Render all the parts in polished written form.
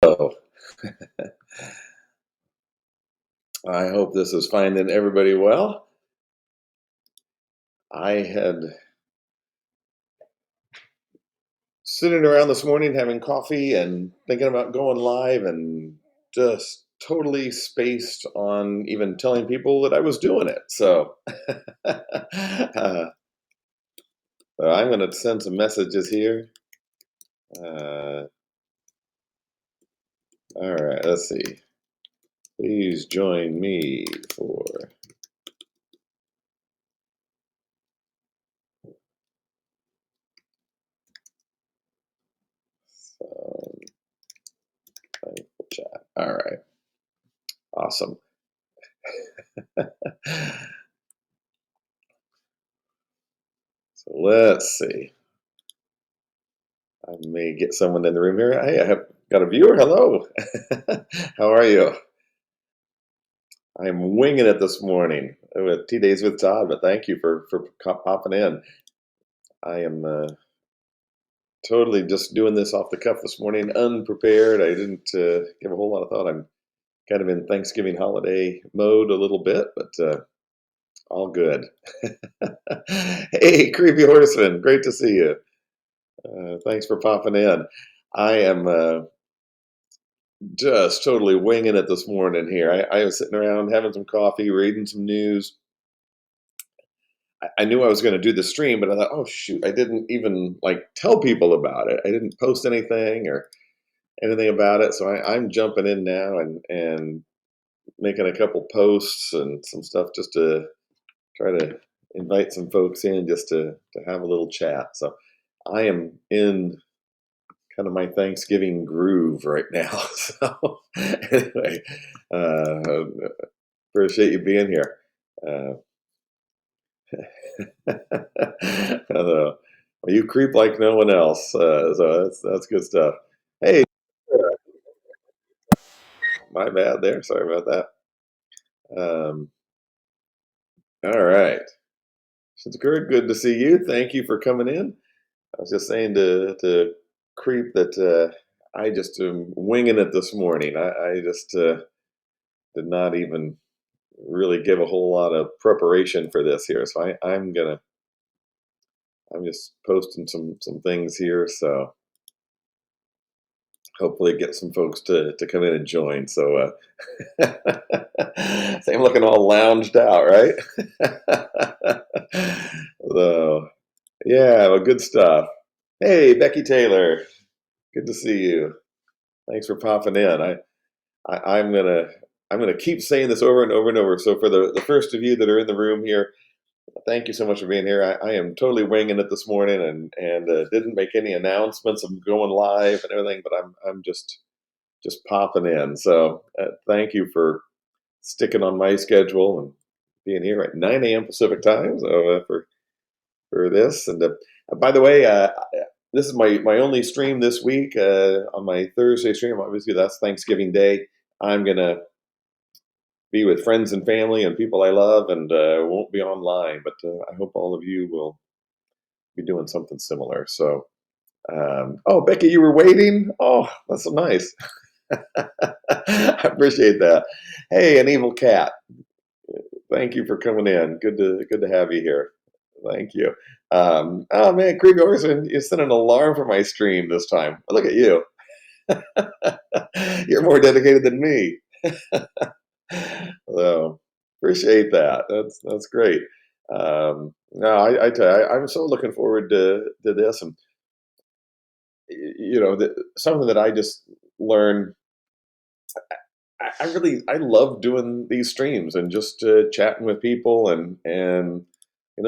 Oh, I hope this is finding everybody well. I had sitting around this morning having coffee and thinking about going live and just totally spaced on even telling people that I was doing it. So I'm going to send some messages here. Uh, all right, let's see. Please join me for some thankful chat. All right, awesome. So let's see. I may get someone in the room here. Hey, I have got a viewer. Hello. How are you? I'm winging it this morning with T-days with Todd, but thank you for popping in. I am totally just doing this off the cuff this morning, unprepared. I didn't give a whole lot of thought. I'm kind of in Thanksgiving holiday mode a little bit, but all good. Hey, creepy horseman, great to see you. Thanks for popping in. I am just totally winging it this morning here. I was sitting around having some coffee, reading some news. I knew I was going to do the stream, but I thought, oh shoot, I didn't even like tell people about it. I didn't post anything or anything about it. So I'm jumping in now and making a couple posts and some stuff just to try to invite some folks in just to have a little chat. So I am in kind of my Thanksgiving groove right now. So anyway, uh, appreciate you being here. Uh, Although, you creep like no one else, so that's good stuff. Hey, my bad there. Sorry about that. Um, all right, it's good to see you. Thank you for coming in. I was just saying to creep that I just am winging it this morning. I just did not even really give a whole lot of preparation for this here, so I'm just posting some things here. So hopefully get some folks to come in and join. So I'm looking all lounged out, right? So yeah, well, good stuff. Hey, Becky Taylor, good to see you. Thanks for popping in. I'm gonna keep saying this over and over and over. So for the first of you that are in the room here, thank you so much for being here. I am totally winging it this morning and didn't make any announcements of going live and everything, but I'm just popping in. So thank you for sticking on my schedule and being here at 9 a.m. Pacific time. So for this, and by the way, this is my only stream this week on my Thursday stream. Obviously, that's Thanksgiving Day. I'm gonna be with friends and family and people I love, and won't be online. But I hope all of you will be doing something similar. So, oh, Becky, you were waiting. Oh, that's so nice. I appreciate that. Hey, an evil cat. Thank you for coming in. Good to have you here. Thank you. Oh man, Creepy Orson, you sent an alarm for my stream this time. Look at you. You're more dedicated than me. So appreciate that. That's great. No, I tell you, I'm so looking forward to this, and something that I just learned. I love doing these streams and just chatting with people and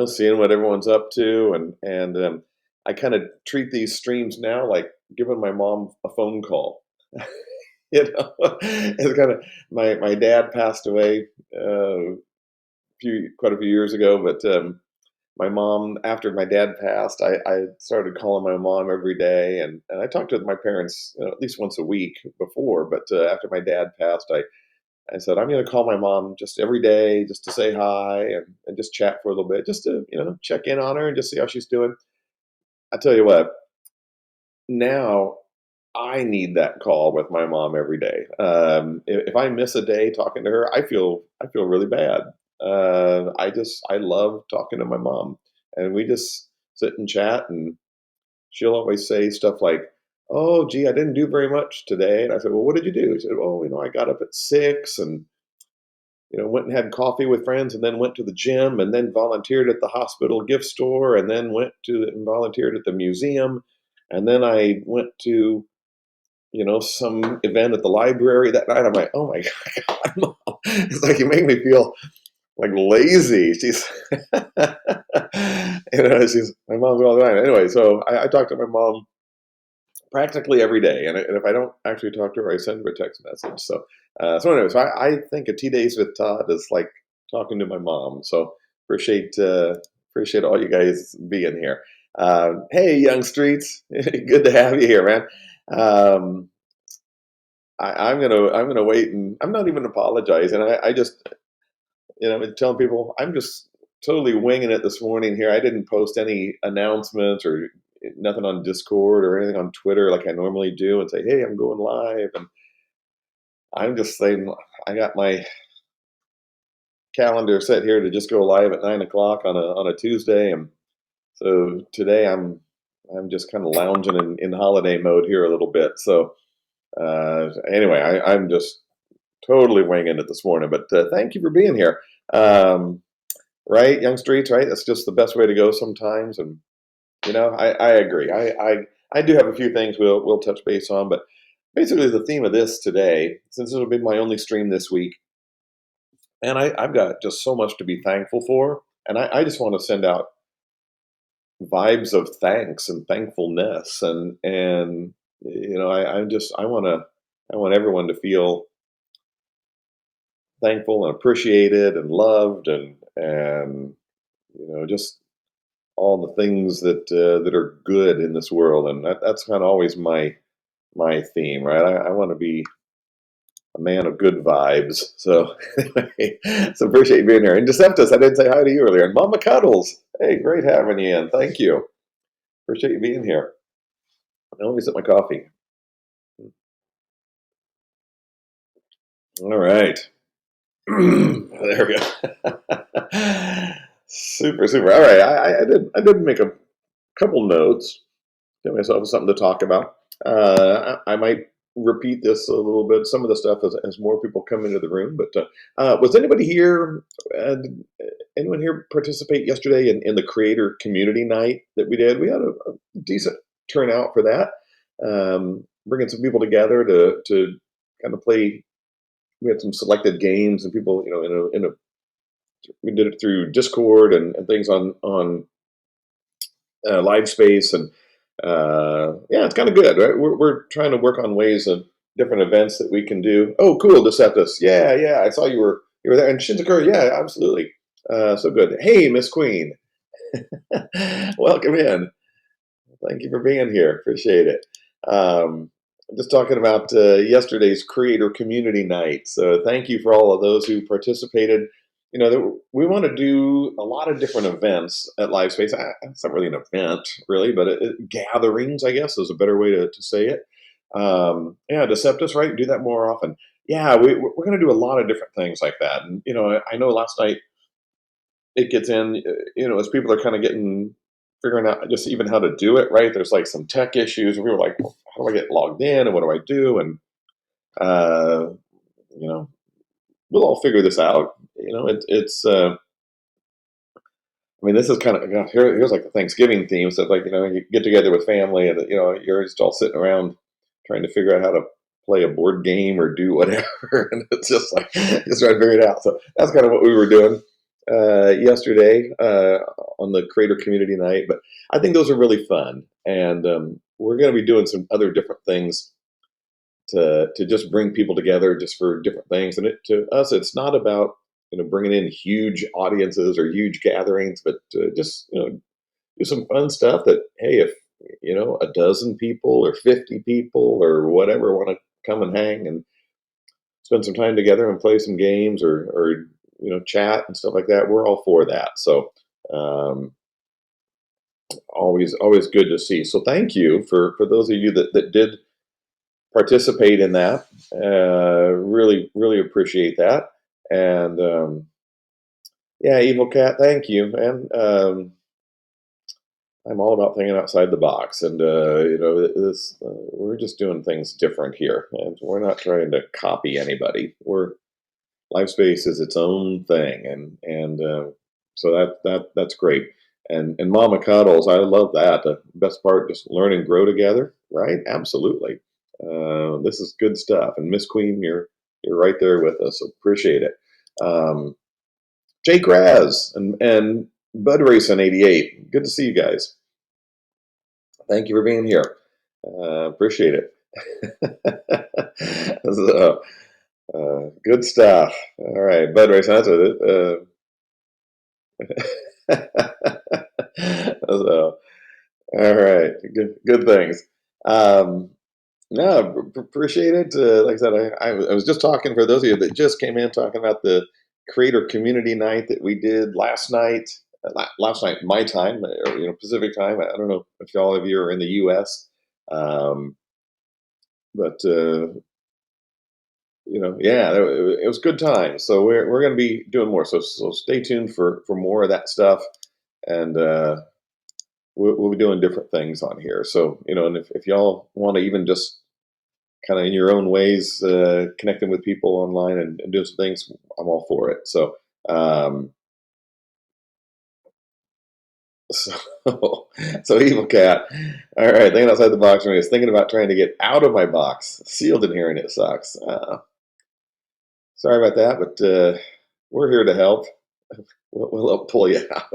seeing what everyone's up to and I kind of treat these streams now like giving my mom a phone call. It's kind of my dad passed away quite a few years ago, but my mom, after my dad passed, I started calling my mom every day, and I talked to my parents at least once a week before, but after my dad passed, I said, I'm going to call my mom just every day just to say hi and just chat for a little bit, just to, check in on her and just see how she's doing. I tell you what, now I need that call with my mom every day. If I miss a day talking to her, I feel really bad. I love talking to my mom, and we just sit and chat, and she'll always say stuff like, "Oh, gee, I didn't do very much today." And I said, "Well, what did you do?" She said, "Oh, I got up at 6 and went and had coffee with friends, and then went to the gym, and then volunteered at the hospital gift store, and then went to and volunteered at the museum, and then I went to some event at the library that night." I'm like, "Oh my God, Mom." It's like you make me feel like lazy. She's, she's my mom's all the time. Anyway, so I talk to my mom practically every day, and if I don't actually talk to her, I send her a text message. So anyway, so I think a T-days with Todd is like talking to my mom. So appreciate all you guys being here. Hey, young streets, good to have you here, man. Um, I'm gonna wait, and I'm not even apologizing. I just been telling people I'm just totally winging it this morning here. I didn't post any announcements or nothing on Discord or anything on Twitter like I normally do and say, "Hey, I'm going live." And I'm just saying I got my calendar set here to just go live at 9 o'clock on a Tuesday, and so today I'm just kind of lounging in holiday mode here a little bit. So anyway, I'm just totally winging it this morning. But thank you for being here. Um, right, young streets, right? That's just the best way to go sometimes. And I agree. I do have a few things we'll touch base on, but basically the theme of this today, since it'll be my only stream this week, and I've got just so much to be thankful for, and I just want to send out vibes of thanks and thankfulness, and I want everyone to feel thankful and appreciated and loved, and just all the things that are good in this world, and that's kind of always my theme, right? I want to be a man of good vibes. So, anyway, so appreciate you being here. And Deceptus, I didn't say hi to you earlier. And Mama Cuddles, hey, great having you in. Thank you. Appreciate you being here. Now let me sip my coffee. All right. There we go. Super, super. All right. I did make a couple notes. Give myself something to talk about. I might repeat this a little bit, some of the stuff as more people come into the room. But was anybody here? Did anyone here participate yesterday in the creator community night that we did? We had a decent turnout for that. Bringing some people together to kind of play. We had some selected games, and people, we did it through Discord and things on LiveSpace, and yeah, it's kind of good, right? We're trying to work on ways of different events that we can do. Oh, cool, Deceptus. Yeah, yeah, I saw you were there, and Shinzakura. Yeah, absolutely. So good. Hey, Miss Queen, welcome in. Thank you for being here. Appreciate it. Um, just talking about yesterday's creator community night. So thank you for all of those who participated. We want to do a lot of different events at LiveSpace. It's not really an event, really, but gatherings, I guess, is a better way to say it. Yeah, Deceptus, right? Do that more often. Yeah, we're going to do a lot of different things like that. And I know last night it gets in, as people are kind of figuring out just even how to do it, right? There's like some tech issues, and we were like, well, how do I get logged in, and what do I do? And uh, you know, we'll all figure this out. It's. I mean, this is kind of here's like the Thanksgiving theme. So like you get together with family, and you're just all sitting around trying to figure out how to play a board game or do whatever, and it's just like just trying to figure it out. So that's kind of what we were doing yesterday on the creator community night. But I think those are really fun, and we're going to be doing some other different things to just bring people together just for different things. And to us, it's not about bringing in huge audiences or huge gatherings, but just do some fun stuff. That hey, if a dozen people or 50 people or whatever want to come and hang and spend some time together and play some games or chat and stuff like that, we're all for that. So um, always good to see. So thank you for those of you that did participate in that. Really, really appreciate that. And yeah, Evil Cat, thank you, man. I'm all about thinking outside the box, and this we're just doing things different here, and we're not trying to copy anybody. We're LiveSpace is its own thing, and so that's great. And Mama Cuddles, I love that. The best part, just learn and grow together, right? Absolutely. This is good stuff. And Miss Queen, you're right there with us. So appreciate it. Um, Jake Raz and Bud Racing 88. Good to see you guys. Thank you for being here. Appreciate it. So, good stuff. All right, Bud Racing. That's it. So, all right, good things. Um, no, appreciate it. Like I said, I was just talking for those of you that just came in, talking about the creator community night that we did last night. Last night, my time, or Pacific time. I don't know if all of you are in the U.S., um, but yeah, it was good time. So we're going to be doing more. So stay tuned for more of that stuff, and we'll be doing different things on here. So and if y'all want to even just kind of in your own ways, connecting with people online and doing some things, I'm all for it. Um, so, so Evil Cat. All right, thinking outside the box. I was thinking about trying to get out of my box, sealed in here, and it sucks. Sorry about that, but we're here to help. We'll help pull you out.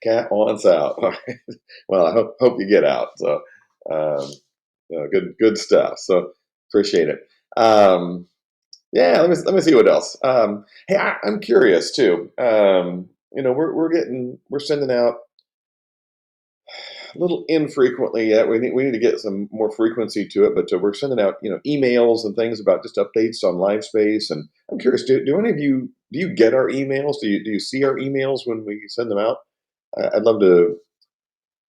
Cat wants out. All right. Well, I hope you get out. So, um, good stuff. So appreciate it. Yeah, let me see what else. Hey, I'm curious too. We're sending out a little infrequently yet. We need to get some more frequency to it, but we're sending out emails and things about just updates on LiveSpace. And I'm curious, do any of you do you get our emails? Do you see our emails when we send them out? I'd love to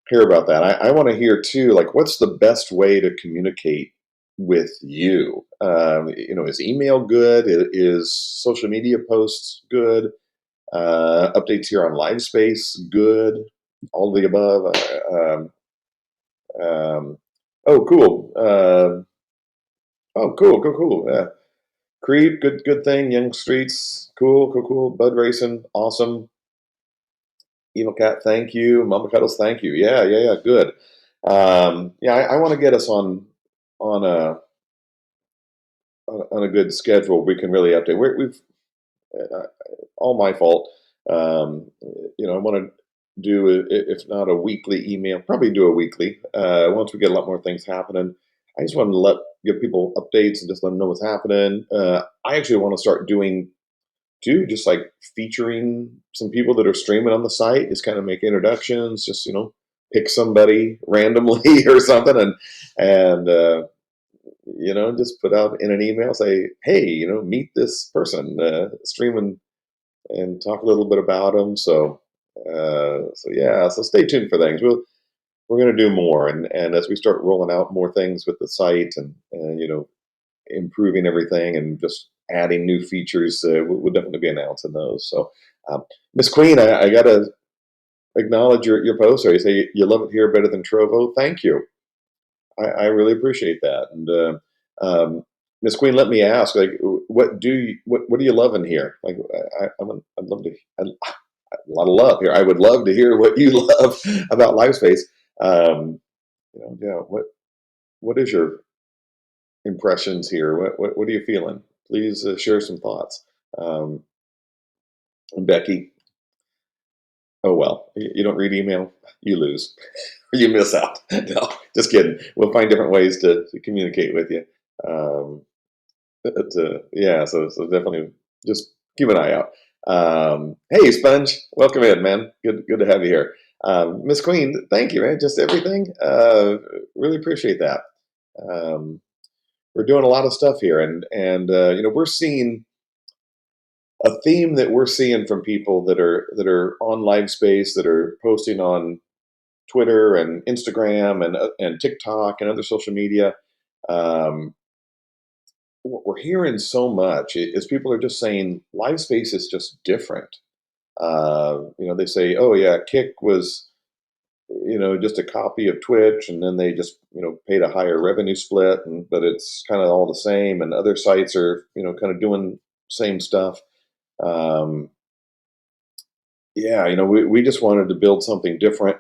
hear about that. I want to hear too, like what's the best way to communicate with you? Is email good? Is social media posts good? Updates here on LiveSpace good? All of the above. Um, oh, cool. Oh, cool. Yeah. Creed, good thing. Young Streets, cool. Bud Racing, awesome. Evil Cat, thank you. Mama Cuddles, thank you. Yeah, good. Yeah, I want to get us on a on a good schedule. We can really update. We've uh, all my fault. I want to do if not a weekly email, probably do a weekly. Once we get a lot more things happening, I just want to give people updates and just let them know what's happening. I actually want to start doing too, just like featuring some people that are streaming on the site. Just kind of make introductions. Just pick somebody randomly or something, and just put out in an email, say, hey, meet this person streaming and talk a little bit about them. So yeah, so stay tuned for things. We're going to do more, and as we start rolling out more things with the site and improving everything and just adding new features, we'll definitely be announcing those. So, Miss Queen, I got to acknowledge your post. Or you say you love it here better than Trovo. Thank you. I really appreciate that. And Miss Queen, let me ask, like, what do you love in here? Like, I'd love to. A lot of love here. I would love to hear what you love about LiveSpace. Yeah. What is your impressions here? What are you feeling? Please share some thoughts. Um, Becky, oh well, you don't read email, you lose, or you miss out. No, just kidding. We'll find different ways to communicate with you. Um, yeah, so definitely just keep an eye out. Hey, Sponge, welcome in, man. Good to have you here. Miss Queen, thank you, man. Just everything. Really appreciate that. Um, we're doing a lot of stuff here, and we're seeing a theme that we're seeing from people that are on LiveSpace, that are posting on Twitter and Instagram and TikTok and other social media. Um, what we're hearing so much is people are just saying live space is just different. They say, "Oh yeah, Kick was just a copy of Twitch, and then they just paid a higher revenue split, and but it's kind of all the same, and other sites are kind of doing same stuff." Um, yeah, we just wanted to build something different.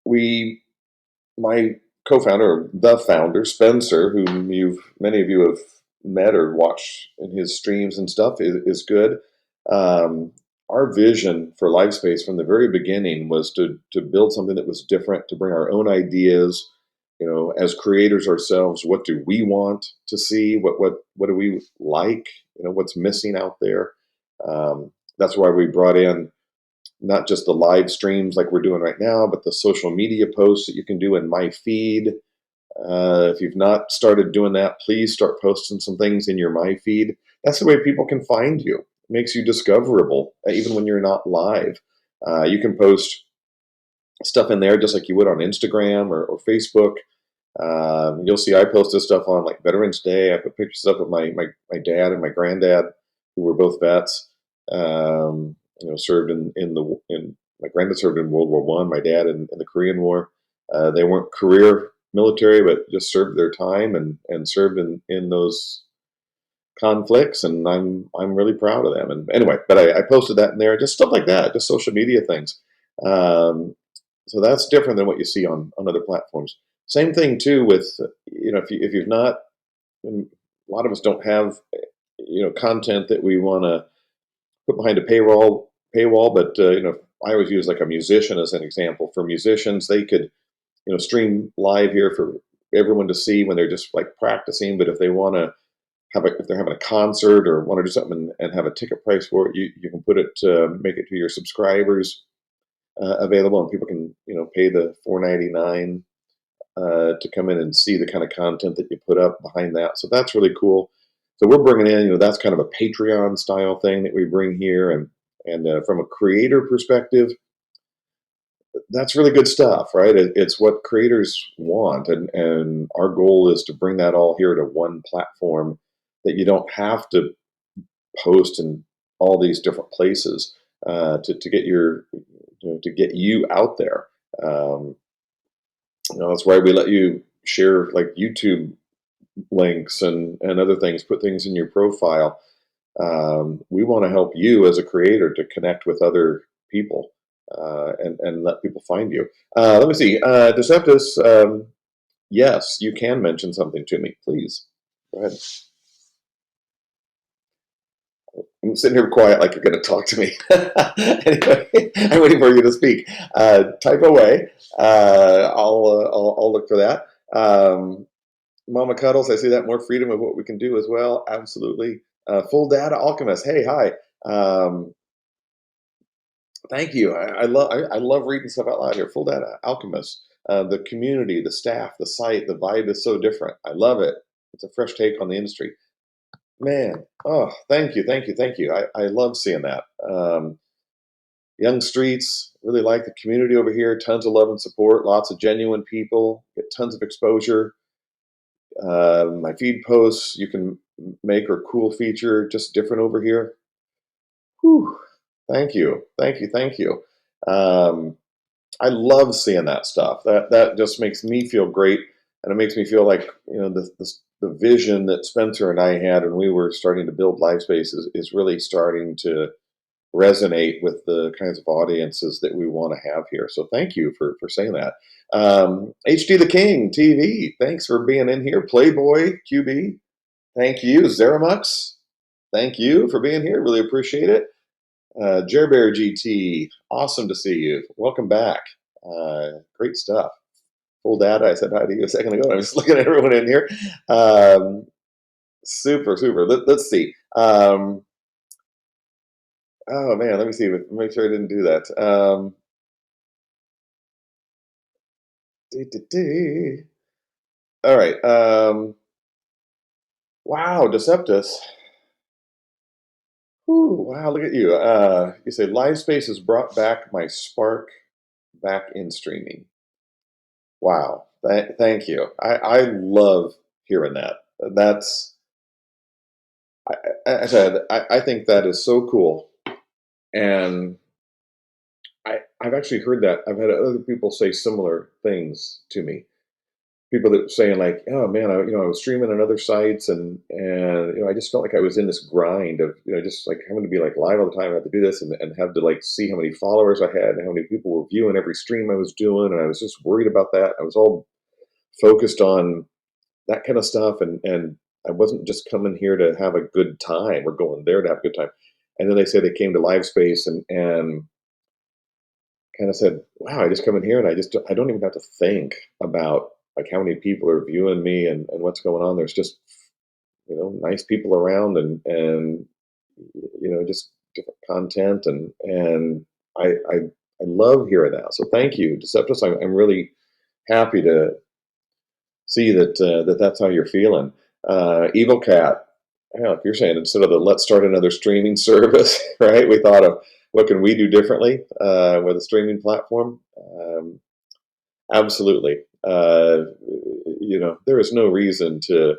We My co-founder, or the founder, Spencer, whom many of you have met or watched in his streams and stuff, is good. Um, our vision for LiveSpace from the very beginning was to build something that was different, to bring our own ideas. As creators ourselves, what do we want to see? What do we like? What's missing out there? That's why we brought in not just the live streams like we're doing right now, but the social media posts that you can do in my feed. If you've not started doing that, please start posting some things in your my feed. That's the way people can find you. It makes you discoverable, even when you're not live. You can post stuff in there just like you would on Instagram or Facebook. You'll see I post this stuff on like Veterans Day. I put pictures up of my dad and my granddad, who were both vets. Served in my granddad served in World War One. My dad in the Korean War. They weren't career military, but just served their time and served in those conflicts, and I'm really proud of them. And anyway, but I posted that in there, just stuff like that, just social media things. Um, so that's different than what you see on other platforms. Same thing too with if you've not, and a lot of us don't have content that we want to put behind a paywall, but I always use like a musician as an example. For musicians, they could stream live here for everyone to see when they're just like practicing. But if they want to if they're having a concert or want to do something and have a ticket price for it, you can put it make it to your subscribers available, and people can pay the $4.99 to come in and see the kind of content that you put up behind that. So that's really cool. So we're bringing in, that's kind of a Patreon style thing that we bring here, and from a creator perspective, that's really good stuff, right? It's what creators want, and our goal is to bring that all here to one platform that you don't have to post in all these different places to get to get you out there. Um, that's why we let you share like YouTube links and other things, put things in your profile. We want to help you as a creator to connect with other people and let people find you. Let me see. Deceptus, yes, you can mention something to me, please. Go ahead. I'm sitting here quiet like you're going to talk to me. Anyway, I'm waiting for you to speak. Type away. I'll look for that. Mama Cuddles, I see that more freedom of what we can do as well. Absolutely. Full Data Alchemist. Hey, hi. Thank you. I love reading stuff out loud here. Full Data Alchemist. The community, the staff, the site, the vibe is so different. I love it. It's a fresh take on the industry. Man, oh, thank you, thank you, thank you. I love seeing that. Young Streets, really like the community over here. Tons of love and support. Lots of genuine people. Get tons of exposure. My feed posts you can make or cool feature just different over here. Whew. Thank you, thank you, thank you. I love seeing that stuff. That just makes me feel great, and it makes me feel like the vision that Spencer and I had when we were starting to build LiveSpace is really starting to resonate with the kinds of audiences that we want to have here. So thank you for saying that. HD the King TV, thanks for being in here. Playboy QB, thank you. Zeramux, thank you for being here. Really appreciate it. Jerbear GT, awesome to see you. Welcome back. Great stuff. Full Data, I said hi to you a second ago. I'm just looking at everyone in here. Super, super. Let's see. Oh man, let me see. Make sure I didn't do that. All right. Wow, Deceptus. Whew, wow, look at you. You say LiveSpace has brought back my spark back in streaming. Wow. Thank you. I love hearing that. That's I, I said I think that is so cool, and I've actually heard that. I've had other people say similar things to me. People that saying like, "Oh man, I was streaming on other sites, and I just felt like I was in this grind of just like having to be like live all the time. I had to do this and have to like see how many followers I had and how many people were viewing every stream I was doing, and I was just worried about that. I was all focused on that kind of stuff, and I wasn't just coming here to have a good time or going there to have a good time." And then they say they came to LiveSpace and kind of said, "Wow, I just come in here and I don't even have to think about like how many people are viewing me and what's going on. There's just nice people around and just different content and I love hearing that. So thank you, Deceptus. I'm really happy to see that's how you're feeling. Evil Cat, like you're saying, instead of the let's start another streaming service, right? We thought of what can we do differently with a streaming platform. Absolutely. There is no reason to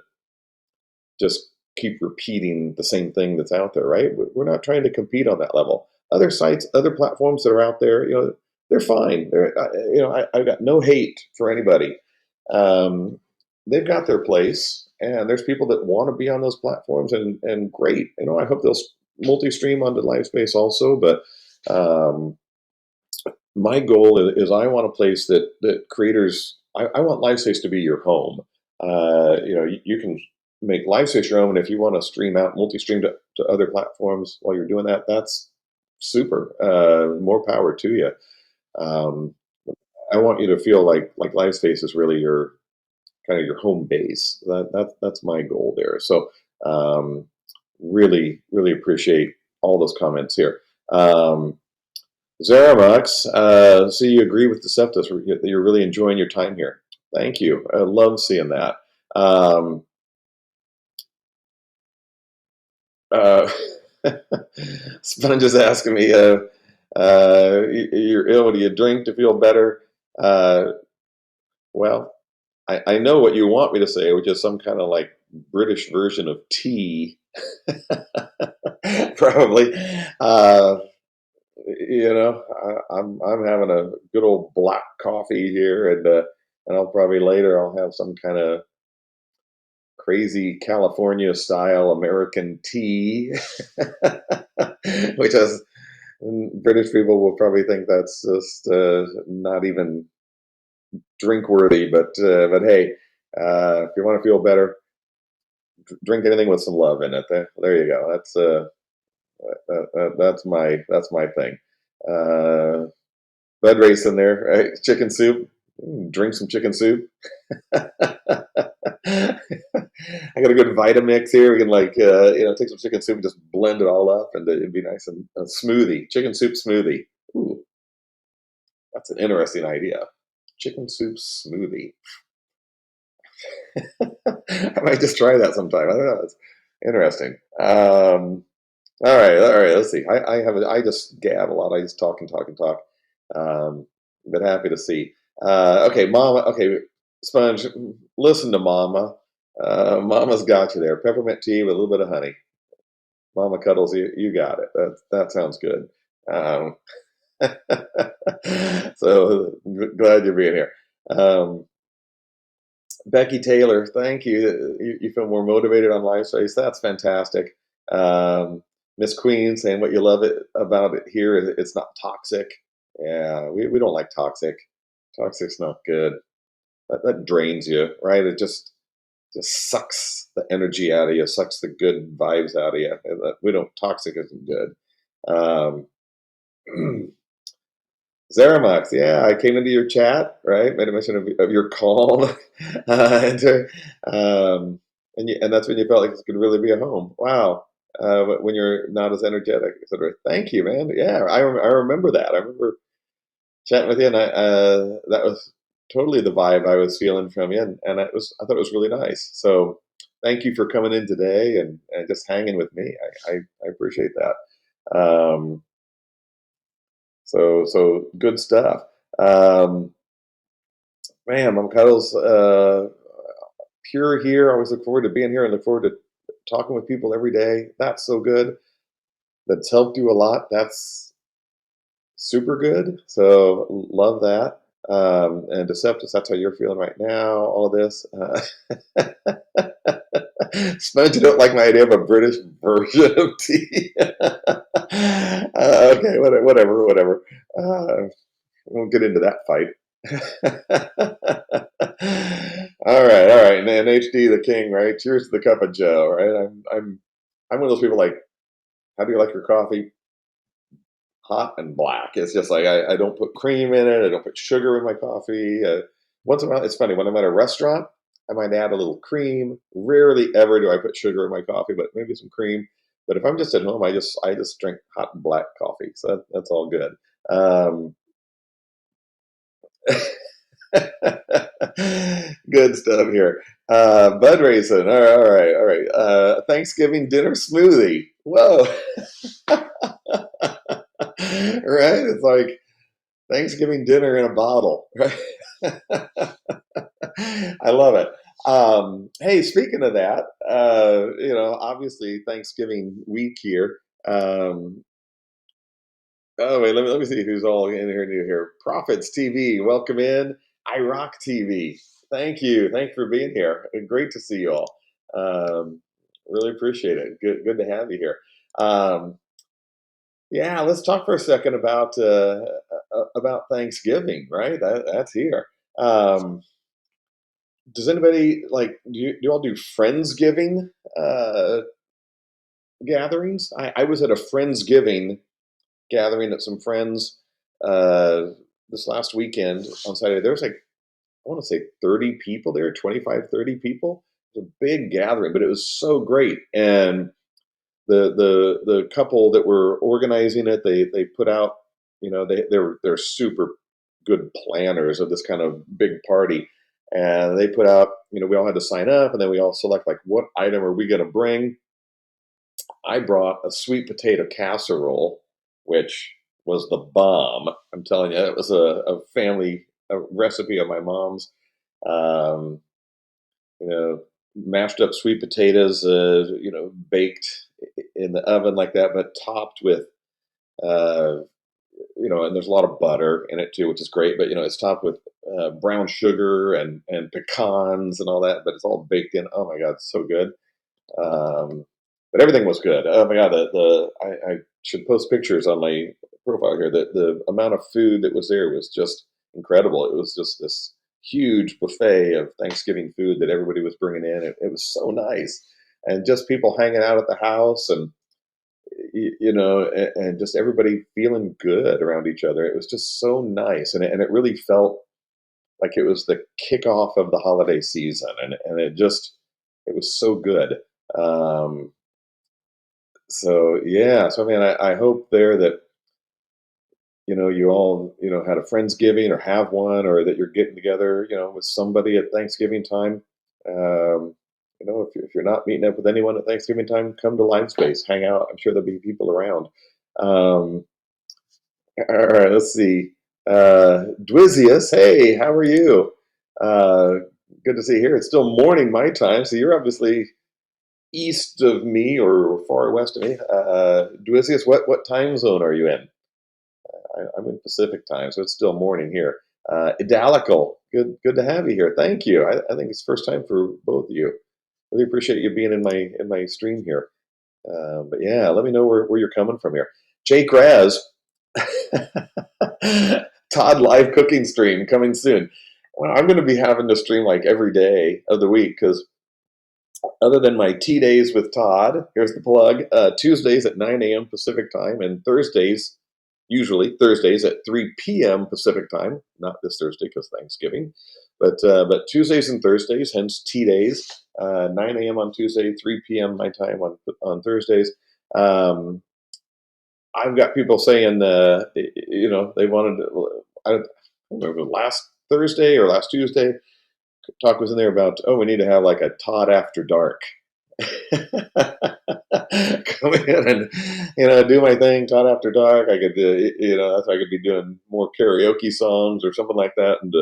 just keep repeating the same thing that's out there, right? We're not trying to compete on that level. Other sites, other platforms that are out there, they're fine. I've got no hate for anybody. Um, they've got their place, and there's people that want to be on those platforms, and great. I hope they'll multi-stream onto LiveSpace also, but um, my goal is I want a place that creators. I want LiveSpace to be your home. You can make LiveSpace your own, and if you want to stream out, multi-stream to other platforms while you're doing that, that's super. More power to you. Um, I want you to feel like LiveSpace is really your kind of your home base. That's my goal there. So really, really appreciate all those comments here. Zaramux, so you agree with Deceptus that you're really enjoying your time here. Thank you. I love seeing that. Um, uh, Sponge is asking me, you're ill, do you drink to feel better? Uh, well, I know what you want me to say, which is some kind of like British version of tea, probably. Uh, I'm having a good old black coffee here, and I'll probably later I'll have some kind of crazy California style American tea, which is British people will probably think that's just not even drink worthy. But hey, if you want to feel better, drink anything with some love in it. There you go. That's my thing. Uh, Bud race in there, right? Chicken soup. Drink some chicken soup. I got a good Vitamix here. We can take some chicken soup and just blend it all up, and it'd be nice and a smoothie, chicken soup smoothie. Ooh, that's an interesting idea. Chicken soup smoothie. I might just try that sometime. I don't know. It's interesting. All right. Let's see. I just gab a lot. I just talk and talk and talk. But happy to see. Okay, Mama. Okay, Sponge. Listen to Mama. Mama's got you there. Peppermint tea with a little bit of honey. Mama cuddles you. You got it. That sounds good. Um, so glad you're being here. Um, Becky Taylor, thank you. You feel more motivated on LiveSpace. That's fantastic. Miss Queen saying what you love it about it here is it's not toxic. Yeah, we don't like toxic. Toxic's not good. That drains you, right? It just sucks the energy out of you, sucks the good vibes out of you. We don't toxic isn't good. Um, Zaramox, yeah, I came into your chat, right? Made a mention of your calm, and and that's when you felt like this could really be a home. Wow, but when you're not as energetic, etc. Thank you, man. Yeah, I remember that. I remember chatting with you, and that was totally the vibe I was feeling from you, and I thought it was really nice. So thank you for coming in today and just hanging with me. I appreciate that. So good stuff. Um, Man, Mom Cuddles, pure here. I always look forward to being here and look forward to talking with people every day. That's so good. That's helped you a lot. That's super good. So love that. And Deceptus, that's how you're feeling right now. All of this. Sponge, you don't like my idea of a British version of tea. Okay, whatever, whatever. Won't get into that fight. All right. And then HD the King, right? Cheers to the cup of Joe, right? I'm one of those people like, how do you like your coffee? Hot and black. It's just like I don't put cream in it. I don't put sugar in my coffee. Once in a while, it's funny when I'm at a restaurant, I might add a little cream. Rarely ever do I put sugar in my coffee, but maybe some cream. But if I'm just at home, I just drink hot and black coffee. So that's all good. Um, Good stuff here. Bud racing. All right, all right. Thanksgiving dinner smoothie. Whoa. Right? It's like Thanksgiving dinner in a bottle, right? I love it. Hey, speaking of that, obviously Thanksgiving week here. Oh wait, let me see who's all in here new here. Prophets TV, welcome in. iRock TV, thank you for being here. Great to see you all. Really appreciate it. Good to have you here. Um, yeah, let's talk for a second about Thanksgiving. Right, that's here. Um, does anybody like do you all do friendsgiving uh, gatherings? I was at a friendsgiving gathering at some friends uh, this last weekend on Saturday. There was like, I want to say 30 people there, 25, 30 people. It was a big gathering, but it was so great. And the couple that were organizing it, they put out, they're super good planners of this kind of big party. And they put out, we all had to sign up and then we all select like what item are we going to bring. I brought a sweet potato casserole, which was the bomb. I'm telling you, it was a family a recipe of my mom's. Um, Mashed up sweet potatoes, baked in the oven like that, but topped with, uh, and there's a lot of butter in it too, which is great. But it's topped with brown sugar and pecans and all that, but it's all baked in. Oh my god, it's so good. Um, but everything was good. Oh my god, I should post pictures on my profile here. The amount of food that was there was just incredible. It was just this huge buffet of Thanksgiving food that everybody was bringing in. It was so nice, and just people hanging out at the house, and and just everybody feeling good around each other. It was just so nice, and it really felt like it was the kickoff of the holiday season, and it was so good. Um, so yeah, so I mean, I hope there that you all had a friendsgiving or have one, or that you're getting together with somebody at Thanksgiving time. Um, if you're not meeting up with anyone at Thanksgiving time, come to LiveSpace, hang out. I'm sure there'll be people around. Um, all right, let's see. Dwizius, hey, how are you? Uh, Good to see you here. It's still morning my time, so you're obviously east of me or far west of me. Dwizius, what time zone are you in? I'm in Pacific time, so it's still morning here. Idalical, good to have you here. Thank you. I think it's first time for both of you. Really appreciate you being in my stream here. But yeah, let me know where you're coming from here. Jake Raz, Todd live cooking stream coming soon. Well, I'm going to be having to stream like every day of the week because other than my T-days with Todd, here's the plug. Tuesdays at 9 a.m. Pacific time, and usually Thursdays at 3 p.m. Pacific time. Not this Thursday because Thanksgiving, but Tuesdays and Thursdays, hence T-days. 9 a.m. on Tuesday, 3 p.m. my time on Thursdays. Um, I've got people saying, they wanted to. I don't remember last Thursday or last Tuesday. Talk was in there about, we need to have like a Todd after dark. come in and do my thing, Todd After Dark. I could that's I could be doing more karaoke songs or something like that, and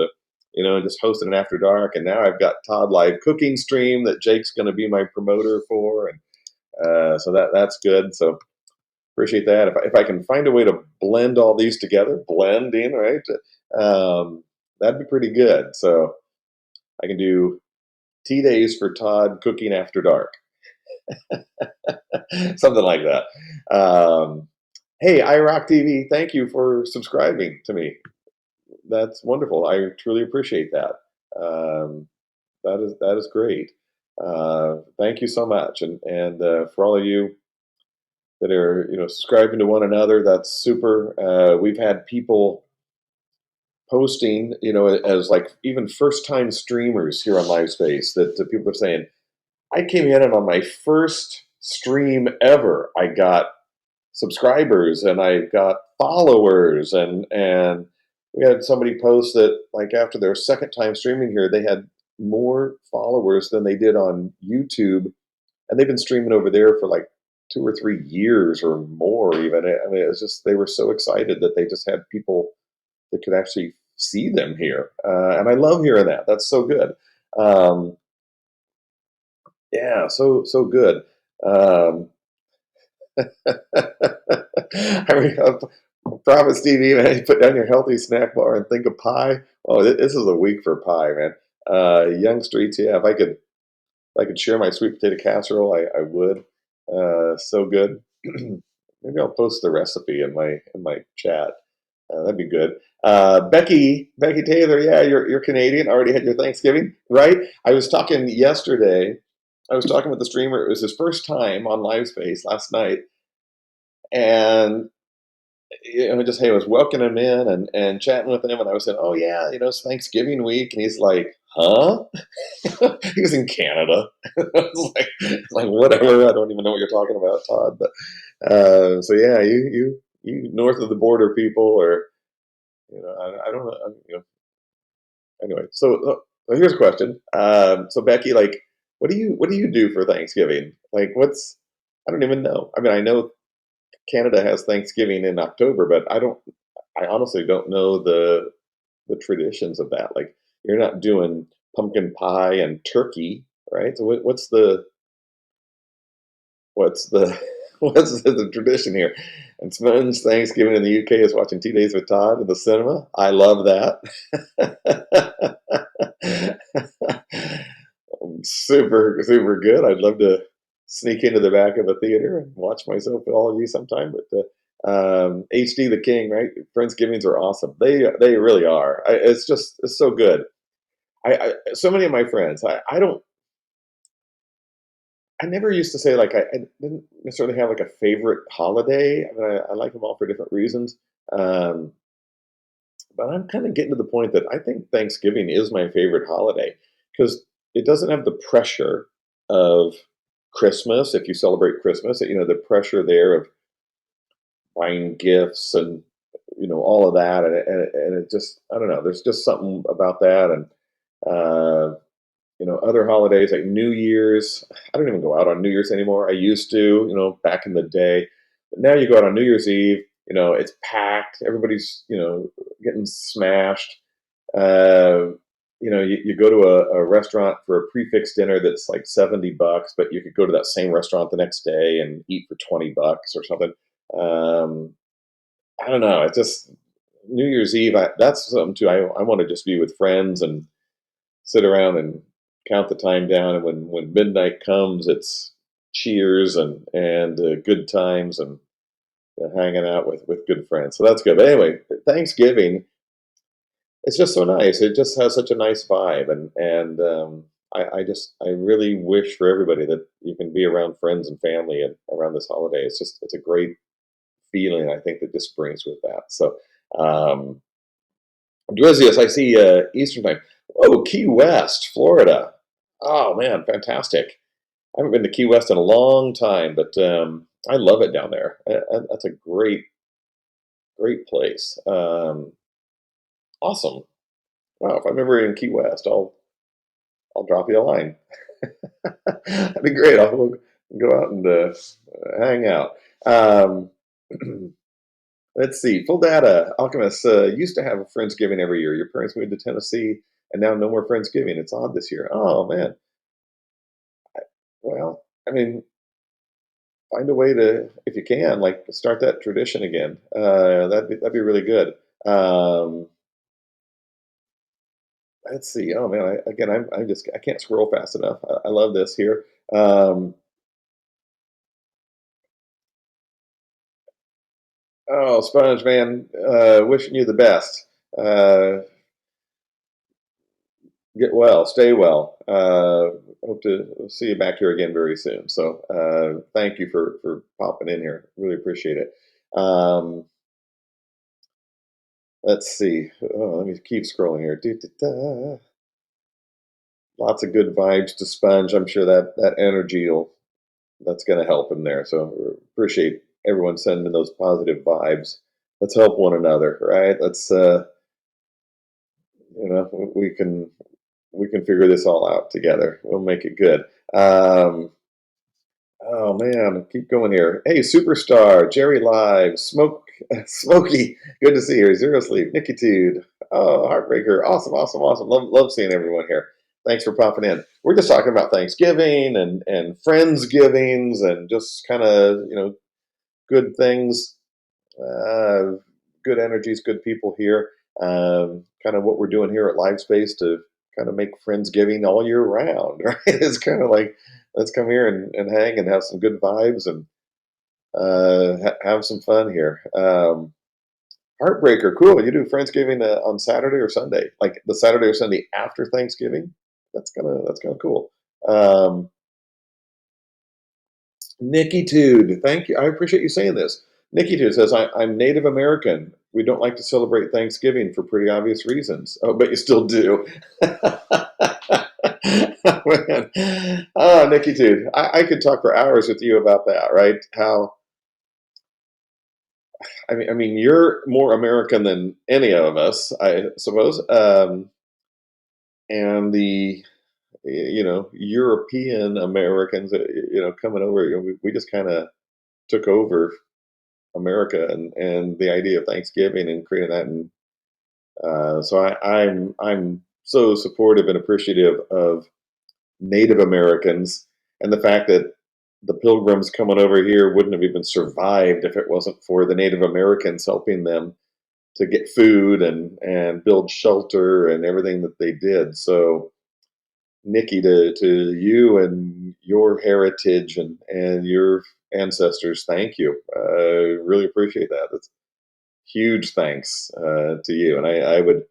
just hosting an After Dark. And now I've got Todd Live Cooking Stream that Jake's going to be my promoter for, and so that's good. So appreciate that. If I can find a way to blend all these together, blending, right? That'd be pretty good. So I can do T-days for Todd Cooking After Dark, something like that. Hey, iRock TV, thank you for subscribing to me. That's wonderful. I truly appreciate that. That is great. Thank you so much, and for all of you that are subscribing to one another, that's super. We've had people posting, as like even first time streamers here on LiveSpace that people are saying, I came in and on my first stream ever, I got subscribers and I got followers, and we had somebody post that like after their second time streaming here, they had more followers than they did on YouTube, and they've been streaming over there for like 2 or 3 years or more even. I mean, it's just they were so excited that they just had people that could actually see them here, and I love hearing that. That's so good. Um, yeah, so good. Um, I mean, Prophet Stevie, man, you put down your healthy snack bar and think of pie. Oh, this is a week for pie, man. Young Streets, yeah. If I could share my sweet potato casserole, I would. So good. Maybe I'll post the recipe in my chat. That'd be good. Becky Taylor, yeah, you're Canadian. Already had your Thanksgiving, right? I was talking yesterday. I was talking with the streamer. It was his first time on LiveSpace last night, and just hey, I was welcoming him in and chatting with him, and I was saying, oh yeah, it's Thanksgiving week, and he's like, huh? He was in Canada. It's like whatever. I don't even know what you're talking about, Todd. But so yeah, you north of the border people, or I don't know. Anyway, so here's a question. So Becky, like, what do you do for Thanksgiving? Like, I don't even know. I mean, I know Canada has Thanksgiving in October, but I honestly don't know the traditions of that. Like, you're not doing pumpkin pie and turkey, right? So what's the what's the tradition here? And Smone's Thanksgiving in the UK is watching T-days with Todd in the cinema. I love that. Super good. I'd love to sneak into the back of a theater and watch myself with all of you sometime. But HD the King, right? Friendsgivings are awesome. They really are. It's so good. So many of my friends. I never used to say like I didn't necessarily have like a favorite holiday. I mean, I like them all for different reasons. Um, but I'm kind of getting to the point that I think Thanksgiving is my favorite holiday because it doesn't have the pressure of Christmas. If you celebrate Christmas, the pressure there of buying gifts and all of that, and it just I don't know. There's just something about that, and uh, other holidays like New Year's. I don't even go out on New Year's anymore. I used to, back in the day. But now you go out on New Year's Eve, it's packed. Everybody's, getting smashed. Uh, you go to a restaurant for a prefix dinner that's like $70, but you could go to that same restaurant the next day and eat for $20 or something. Um, I don't know. It's just New Year's Eve. That's something too. I want to just be with friends and sit around and count the time down. And when midnight comes, it's cheers and good times and hanging out with good friends. So that's good. But anyway, Thanksgiving, it's just so nice. It just has such a nice vibe, and I really wish for everybody that you can be around friends and family and around this holiday. It's a great feeling. I think that just brings with that. So. Um, Drizzius, I see Eastern time. Oh, Key West, Florida. Oh man, fantastic. I haven't been to Key West in a long time, but I love it down there. That's a great place. Awesome. Wow, if I'm ever in Key West, I'll drop you a line. That'd be great. Go out and hang out. Um, let's see. Full data. Alchemist used to have a Friendsgiving every year. Your parents moved to Tennessee, and now no more Friendsgiving. It's odd this year. Oh man. Well, I mean, find a way to, if you can, like start that tradition again. That'd be really good. Um, let's see. Oh man, I can't scroll fast enough. I love this here. Oh, Sponge man, wishing you the best. Uh, get well, stay well. Hope to see you back here again very soon. So thank you for popping in here. Really appreciate it. Um, let's see. Oh, let me keep scrolling here. Doo-doo-da. Lots of good vibes to Sponge. I'm sure that energy will that's going to help him there. So appreciate everyone sending those positive vibes. Let's help one another, right? Let's we can figure this all out together. We'll make it good. Oh man, keep going here. Hey, superstar, Jerry Live, Smokey, good to see you. Zero Sleep, Nikitude, oh, Heartbreaker, awesome, awesome, awesome. Love seeing everyone here. Thanks for popping in. We're just talking about Thanksgiving and Friendsgivings and just kind of good things, uh, good energies, good people here. Kind of what we're doing here at LiveSpace to kind of make Friendsgiving all year round, right? It's kind of like let's come here and hang and have some good vibes and have some fun here. Heartbreaker, cool. You do Friendsgiving on Saturday or Sunday, like the Saturday or Sunday after Thanksgiving. That's kind of cool. Um, Nikitude, thank you. I appreciate you saying this. Nikitude says, I'm Native American. We don't like to celebrate Thanksgiving for pretty obvious reasons. Oh, but you still do. Man. Oh, Nikitude, I could talk for hours with you about that, right? How I mean, you're more American than any of us, I suppose. And the European Americans, coming over, we just kind of took over America and the idea of Thanksgiving and creating that. And so I'm so supportive and appreciative of Native Americans and the fact that the Pilgrims coming over here wouldn't have even survived if it wasn't for the Native Americans helping them to get food and build shelter and everything that they did. So Nikki, to you and your heritage and your ancestors, thank you. Really appreciate that. That's huge thanks to you. And I would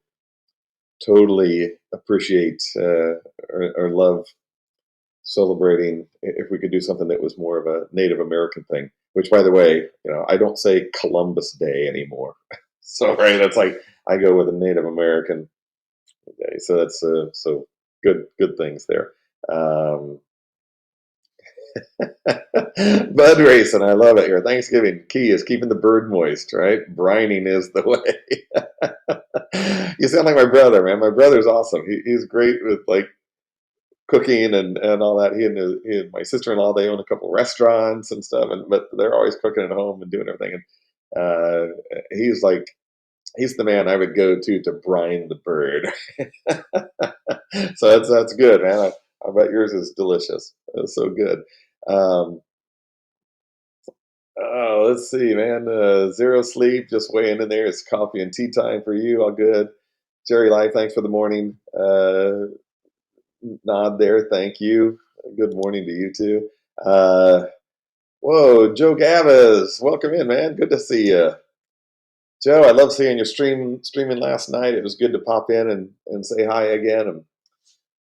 totally appreciate or love celebrating if we could do something that was more of a Native American thing. Which, by the way, I don't say Columbus Day anymore. So right, that's like I go with a Native American day. So that's so good things there. Um, Bud racing, I love it here. Thanksgiving key is keeping the bird moist, right? Brining is the way. You sound like my brother, man. My brother's awesome. He's great with like cooking and all that. He and my sister-in-law, they own a couple restaurants and stuff, but they're always cooking at home and doing everything. And he's the man I would go to brine the bird. So that's good, man. I bet yours is delicious. It's so good. Um, Oh, let's see, man. Zero sleep, just weighing in there. It's coffee and tea time for you. All good. Jerry Life, thanks for the morning nod there. Thank you. Good morning to you too. Uh, whoa, Joe Gavas, welcome in, man. Good to see you, Joe. I love seeing your streaming last night. It was good to pop in and say hi again. And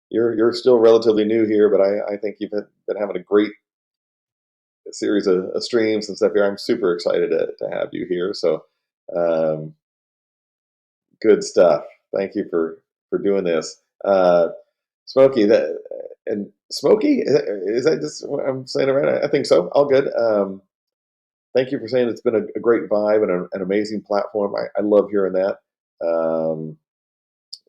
you're still relatively new here, but I think you've been having a great series of streams and stuff here. I'm super excited to have you here. So. Um, Good stuff. Thank you for doing this. Smokey, Smokey, is that just what I'm saying it right? I think so. All good. Thank you for saying it's been a great vibe and an amazing platform. I love hearing that. Um,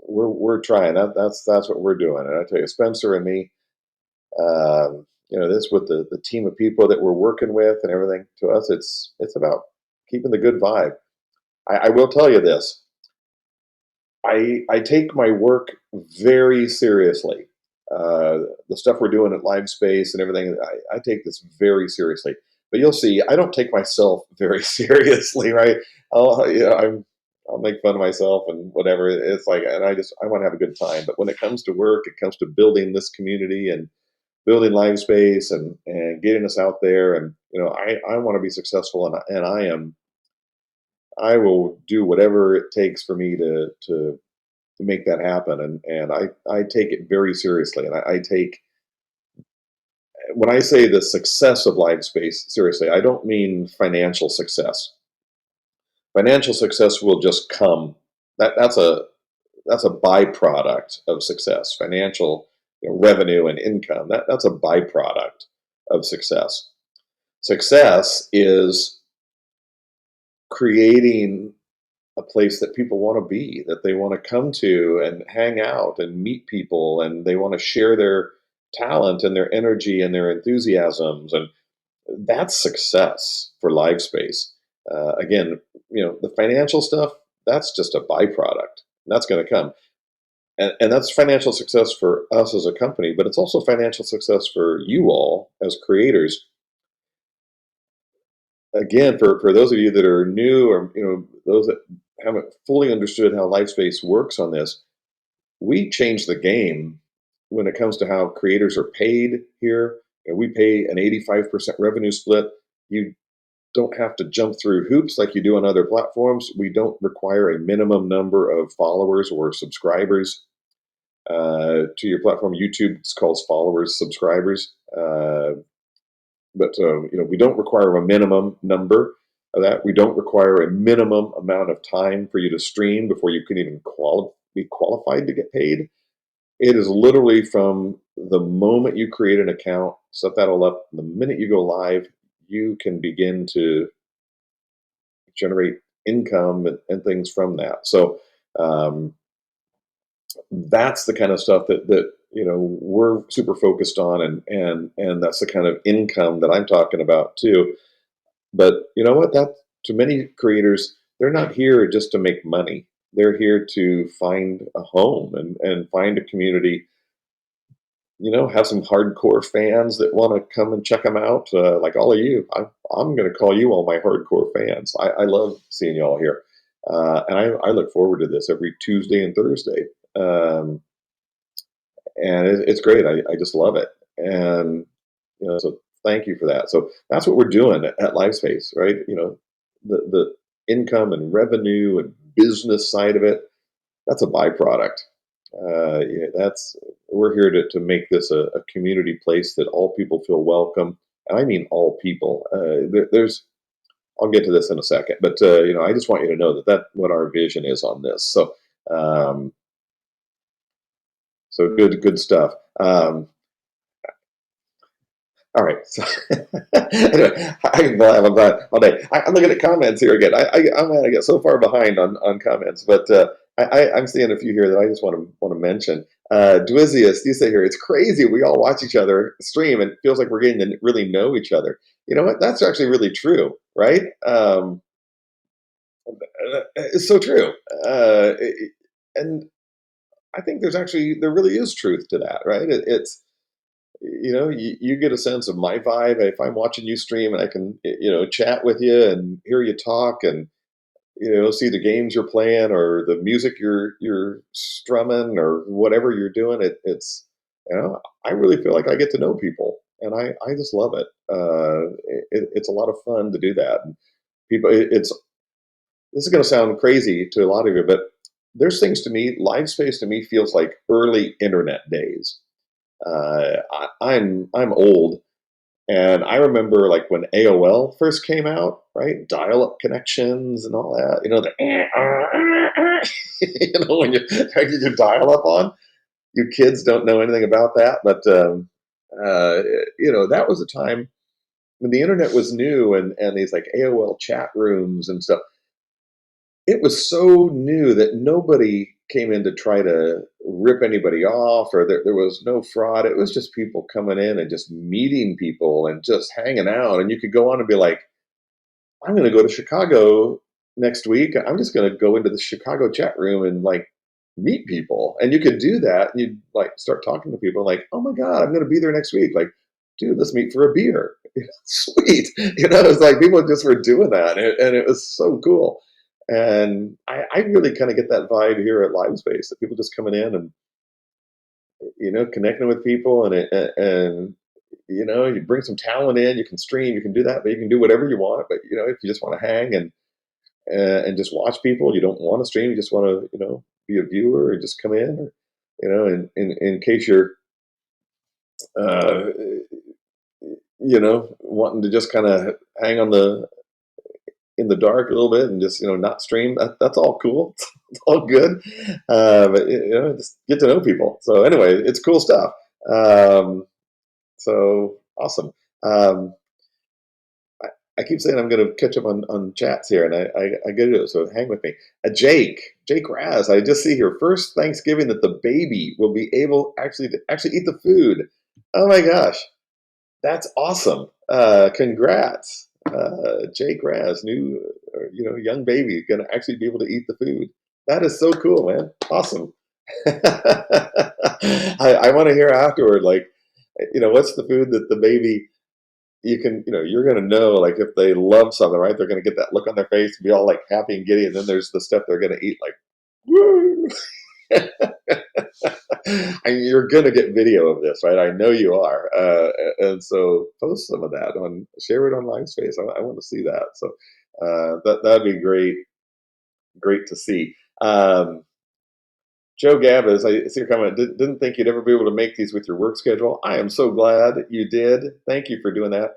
we're trying. That's what we're doing. And I tell you, Spencer and me, this with the team of people that we're working with and everything. To us, it's about keeping the good vibe. I will tell you this. I take my work very seriously. The stuff we're doing at LiveSpace and everything, I take this very seriously. But you'll see, I don't take myself very seriously, right? I'll make fun of myself and whatever. It's like, and I want to have a good time. But when it comes to work, it comes to building this community and building LiveSpace and getting us out there, and I want to be successful, and I will do whatever it takes for me to make that happen. And I take it very seriously. And I take, when I say the success of LiveSpace seriously, I don't mean financial success. Financial success will just come. That's a byproduct of success. Financial revenue and income, that's a byproduct of success. Success is creating a place that people want to be, that they want to come to and hang out and meet people, and they want to share their talent and their energy and their enthusiasms, and that's success for LiveSpace. Again, the financial stuff, that's just a byproduct. That's going to come, and that's financial success for us as a company, but it's also financial success for you all as creators. Again, for those of you that are new, or those that haven't fully understood how LifeSpace works on this, we change the game when it comes to how creators are paid here. We pay an 85% revenue split. You don't have to jump through hoops like you do on other platforms. We don't require a minimum number of followers or subscribers to your platform. YouTube calls followers subscribers. But we don't require a minimum number of that. We don't require a minimum amount of time for you to stream before you can even be qualified to get paid. It is literally from the moment you create an account, set that all up, the minute you go live, you can begin to generate income and things from that. So that's the kind of stuff that we're super focused on, and that's the kind of income that I'm talking about too. But you know what? That, to many creators, they're not here just to make money. They're here to find a home and find a community. Have some hardcore fans that want to come and check them out, like all of you. I'm going to call you all my hardcore fans. I love seeing you all here, and I look forward to this every Tuesday and Thursday. And it's great. I just love it, and so thank you for that. So that's what we're doing at LifeSpace, right? The income and revenue and business side of it, that's a byproduct. Yeah, that's we're here to make this a community place that all people feel welcome, and I mean all people. There's I'll get to this in a second, but I just want you to know that what our vision is on this. Um, so good stuff. All right. So anyway, I'm glad all day. I'm looking at comments here again. I'm gonna get so far behind on comments, but I'm seeing a few here that I just want to mention. Dwizius, you say here, it's crazy. We all watch each other stream, and it feels like we're getting to really know each other. You know what? That's actually really true, right? It's so true. And I think there really is truth to that, right? It's you get a sense of my vibe if I'm watching you stream, and I can chat with you and hear you talk, and see the games you're playing or the music you're strumming or whatever you're doing. I really feel like I get to know people, and I just love it. It's a lot of fun to do that. And people, this is going to sound crazy to a lot of you, but there's things to me. Live space to me feels like early internet days. I'm old, and I remember like when AOL first came out, right? Dial-up connections and all that. When you dial up on. You kids don't know anything about that, but that was a time when the internet was new, and these like AOL chat rooms and stuff. It was so new that nobody came in to try to rip anybody off, or there was no fraud. It was just people coming in and just meeting people and just hanging out. And you could go on and be like, I'm going to go to Chicago next week. I'm just going to go into the Chicago chat room and like meet people. And you could do that. And you'd like start talking to people like, oh my God, I'm going to be there next week. Like, dude, let's meet for a beer. Sweet. It's like people just were doing that. And it was so cool. And I really kind of get that vibe here at LiveSpace that people just coming in and, connecting with people and you bring some talent in, you can stream, you can do that, but you can do whatever you want. But if you just want to hang and just watch people, you don't want to stream, you just want to be a viewer and just come in, or in case you're uh, wanting to just kind of hang on the in the dark a little bit and just not stream. That's all cool. It's all good. But just get to know people. So anyway, it's cool stuff. Um, so awesome. Um, I keep saying I'm going to catch up on chats here, and I get it. So hang with me. Jake Raz, I just see here first Thanksgiving that the baby will be able to actually eat the food. Oh my gosh, that's awesome! Congrats, Jake Raz, new young baby going to actually be able to eat the food. That is so cool, man. Awesome. I want to hear afterward, like, what's the food that the baby you're going to know, like, if they love something, right? They're going to get that look on their face, be all like happy and giddy. And then there's the stuff they're going to eat, like, woo. And you're going to get video of this, right? I know you are. And so post some of that share it on LiveSpace. I want to see that. So that'd be great to see. Joe Gabbas, I see your comment. Didn't think you'd ever be able to make these with your work schedule. I am so glad you did. Thank you for doing that.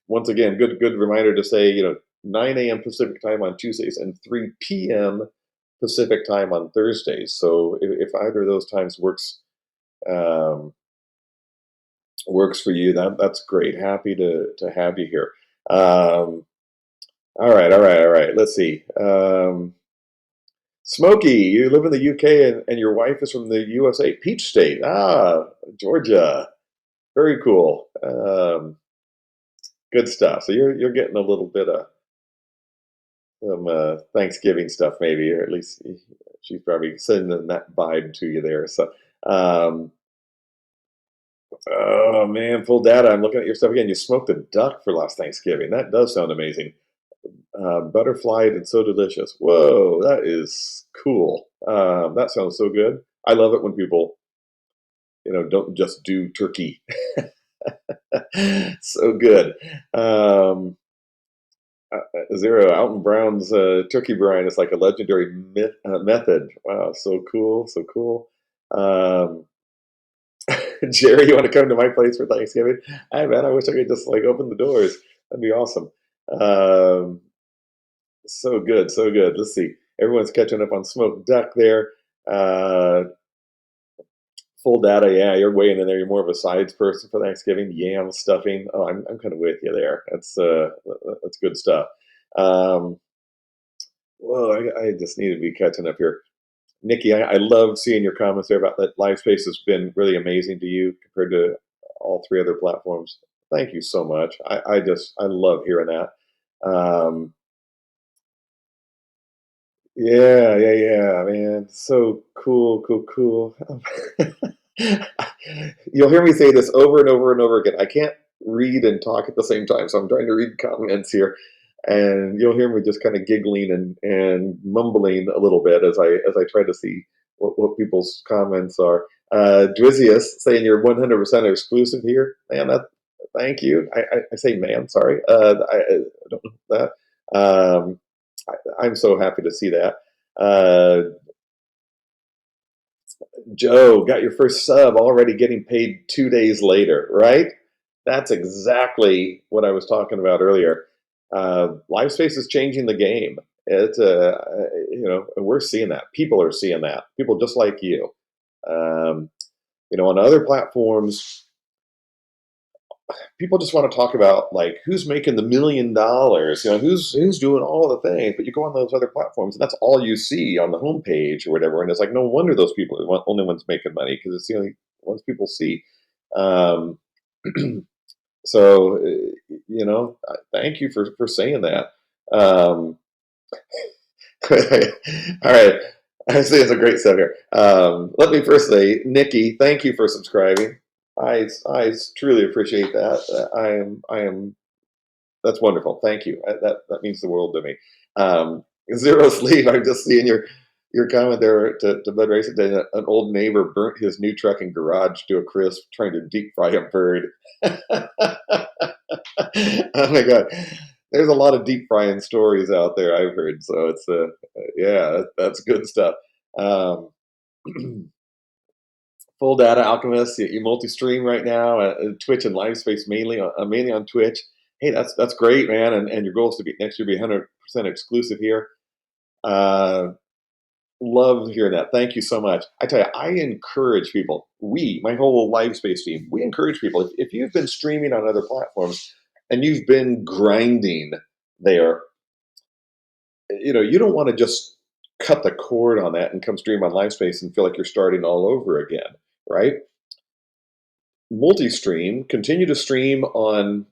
Once again, good reminder to say, 9 a.m. Pacific time on Tuesdays and 3 p.m. Pacific time on Thursdays. So if either of those times um, works for you, that's great. Happy to have you here. All right. Let's see. Smokey, you live in the UK and your wife is from the USA. Peach State. Georgia. Very cool. Good stuff. So you're getting a little bit of some Thanksgiving stuff, maybe, or at least she's probably sending that vibe to you there. So, oh man, full data. I'm looking at your stuff again. You smoked a duck for last Thanksgiving. That does sound amazing. Butterflied and so delicious. Whoa, that is cool. That sounds so good. I love it when people, don't just do turkey. So good. Zero Alton Brown's turkey brine is like a legendary method. Wow, so cool, so cool. Jerry, you want to come to my place for Thanksgiving? Hey man, I wish I could just like open the doors. That'd be awesome. So good, so good. Let's see. Everyone's catching up on smoked duck there. Full data, yeah, you're weighing in there. You're more of a sides person for Thanksgiving. Yam stuffing. Oh, I'm kind of with you there. That's good stuff. Um, Whoa, I just need to be catching up here. Nikki, I love seeing your comments there about that LiveSpace has been really amazing to you compared to all three other platforms. Thank you so much. I love hearing that. Um, yeah, man. So cool. You'll hear me say this over and over and over again. I can't read and talk at the same time, so I'm trying to read comments here, and you'll hear me just kind of giggling and mumbling a little bit as I try to see what people's comments are. Dwizius saying you're 100% exclusive here, man. Thank you. I say man, sorry. I don't know that. I'm so happy to see that. Joe, got your first sub already getting paid 2 days later, right? That's exactly what I was talking about earlier. LiveSpace is changing the game. It's we're seeing that. People are seeing that. People just like you. On other platforms, people just want to talk about like who's making the $1 million, who's doing all the things, but you go on those other platforms and that's all you see on the homepage or whatever, and it's like no wonder those people are the only ones making money because it's the only ones people see. Um, so thank you for saying that. Um, all right. I see it's a great set here. Let me first say, Nikki, thank you for subscribing. I truly appreciate that. I am that's wonderful. Thank you. That means the world to me. Zero sleep. I'm just seeing your comment there to Bud Racing. An old neighbor burnt his new truck and garage to a crisp, trying to deep fry a bird. Oh my god, there's a lot of deep frying stories out there. I've heard, so it's yeah, that's good stuff. Um, Full data alchemist, you multi-stream right now, Twitch and LiveSpace mainly on Twitch. Hey, that's great, man, and your goal is to be next year be 100% exclusive here. Uh, Love hearing that. Thank you so much. I tell you, I encourage people. My whole LiveSpace team, we encourage people. If you've been streaming on other platforms and you've been grinding there, you don't want to just cut the cord on that and come stream on LiveSpace and feel like you're starting all over again, right? Multi-stream, continue to stream on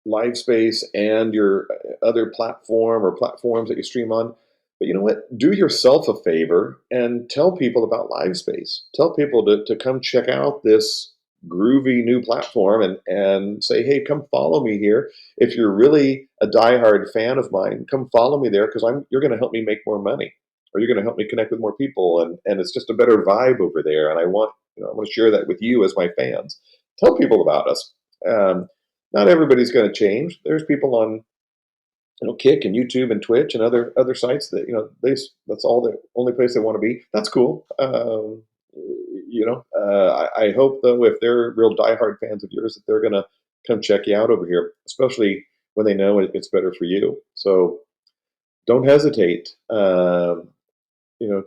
LiveSpace and your other platform or platforms that you stream on. But you know what? Do yourself a favor and tell people about LiveSpace. Tell people to come check out this groovy new platform and say, hey, come follow me here. If you're really a diehard fan of mine, come follow me there because you're going to help me make more money, or you're going to help me connect with more people, and it's just a better vibe over there. And I want to share that with you as my fans. Tell people about us. Not everybody's going to change. There's people on Kick and YouTube and Twitch and other sites that that's all the only place they want to be. That's cool. I hope though if they're real diehard fans of yours that they're going to come check you out over here, especially when they know it's better for you. So don't hesitate. To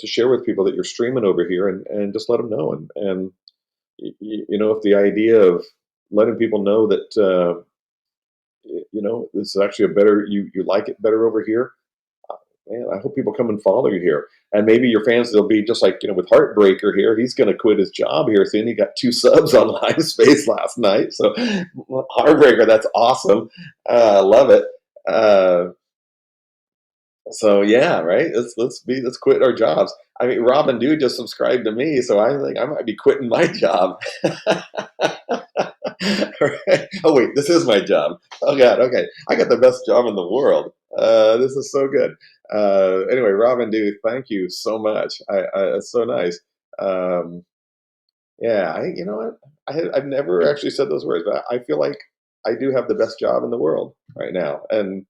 share with people that you're streaming over here and just let them know and if the idea of letting people know that this is actually a better you like it better over here. Man, I hope people come and follow you here, and maybe your fans they'll be just like with Heartbreaker here. He's going to quit his job here soon. He got 2 subs on Live Space last night, so Heartbreaker, that's awesome. Love it. uh, so yeah, right. Let's quit our jobs. I mean, Robin Dude just subscribed to me, so I think I might be quitting my job. Right. Oh wait, this is my job. Oh god, okay. I got the best job in the world. This is so good. Anyway, Robin, dude, thank you so much. It's so nice. Um, yeah, you know what? I've never actually said those words, but I feel like I do have the best job in the world right now, and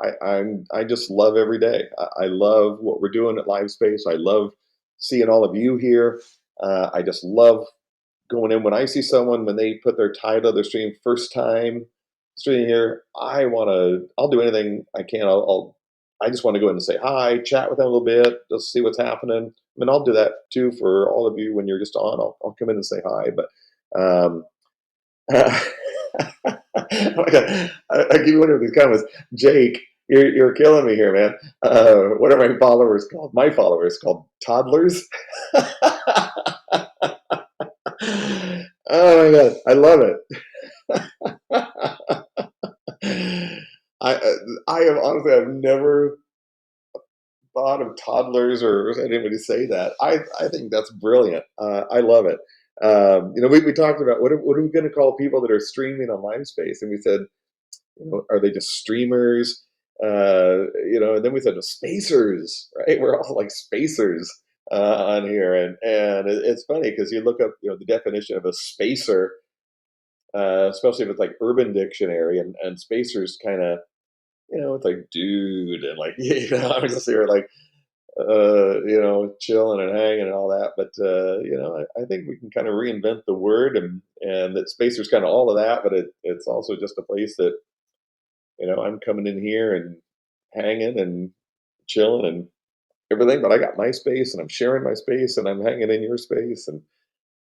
I just love every day. I love what we're doing at LiveSpace. I love seeing all of you here. I just love going in when I see someone when they put their title of their stream first time streaming here. I'll do anything I can. I just want to go in and say hi, chat with them a little bit, just see what's happening. I mean, I'll do that too for all of you when you're just on. I'll come in and say hi, but um, oh my god, I keep wondering these comments. Jake, you're killing me here, man. What are my followers called? My followers called Toddlers. Oh my god, I love it. I have honestly I've never thought of toddlers or anybody say that. I think that's brilliant. I love it. We talked about what are we going to call people that are streaming on LiveSpace, and we said, are they just streamers? And then we said spacers, right? We're all like spacers on here, and it's funny because you look up, the definition of a spacer, especially if it's like Urban Dictionary, and spacers kind of, it's like dude, and like I was just here like chilling and hanging and all that. But I think we can kind of reinvent the word, and that spacer's kind of all of that, but it's also just a place that I'm coming in here and hanging and chilling and everything. But I got my space, and I'm sharing my space, and I'm hanging in your space, and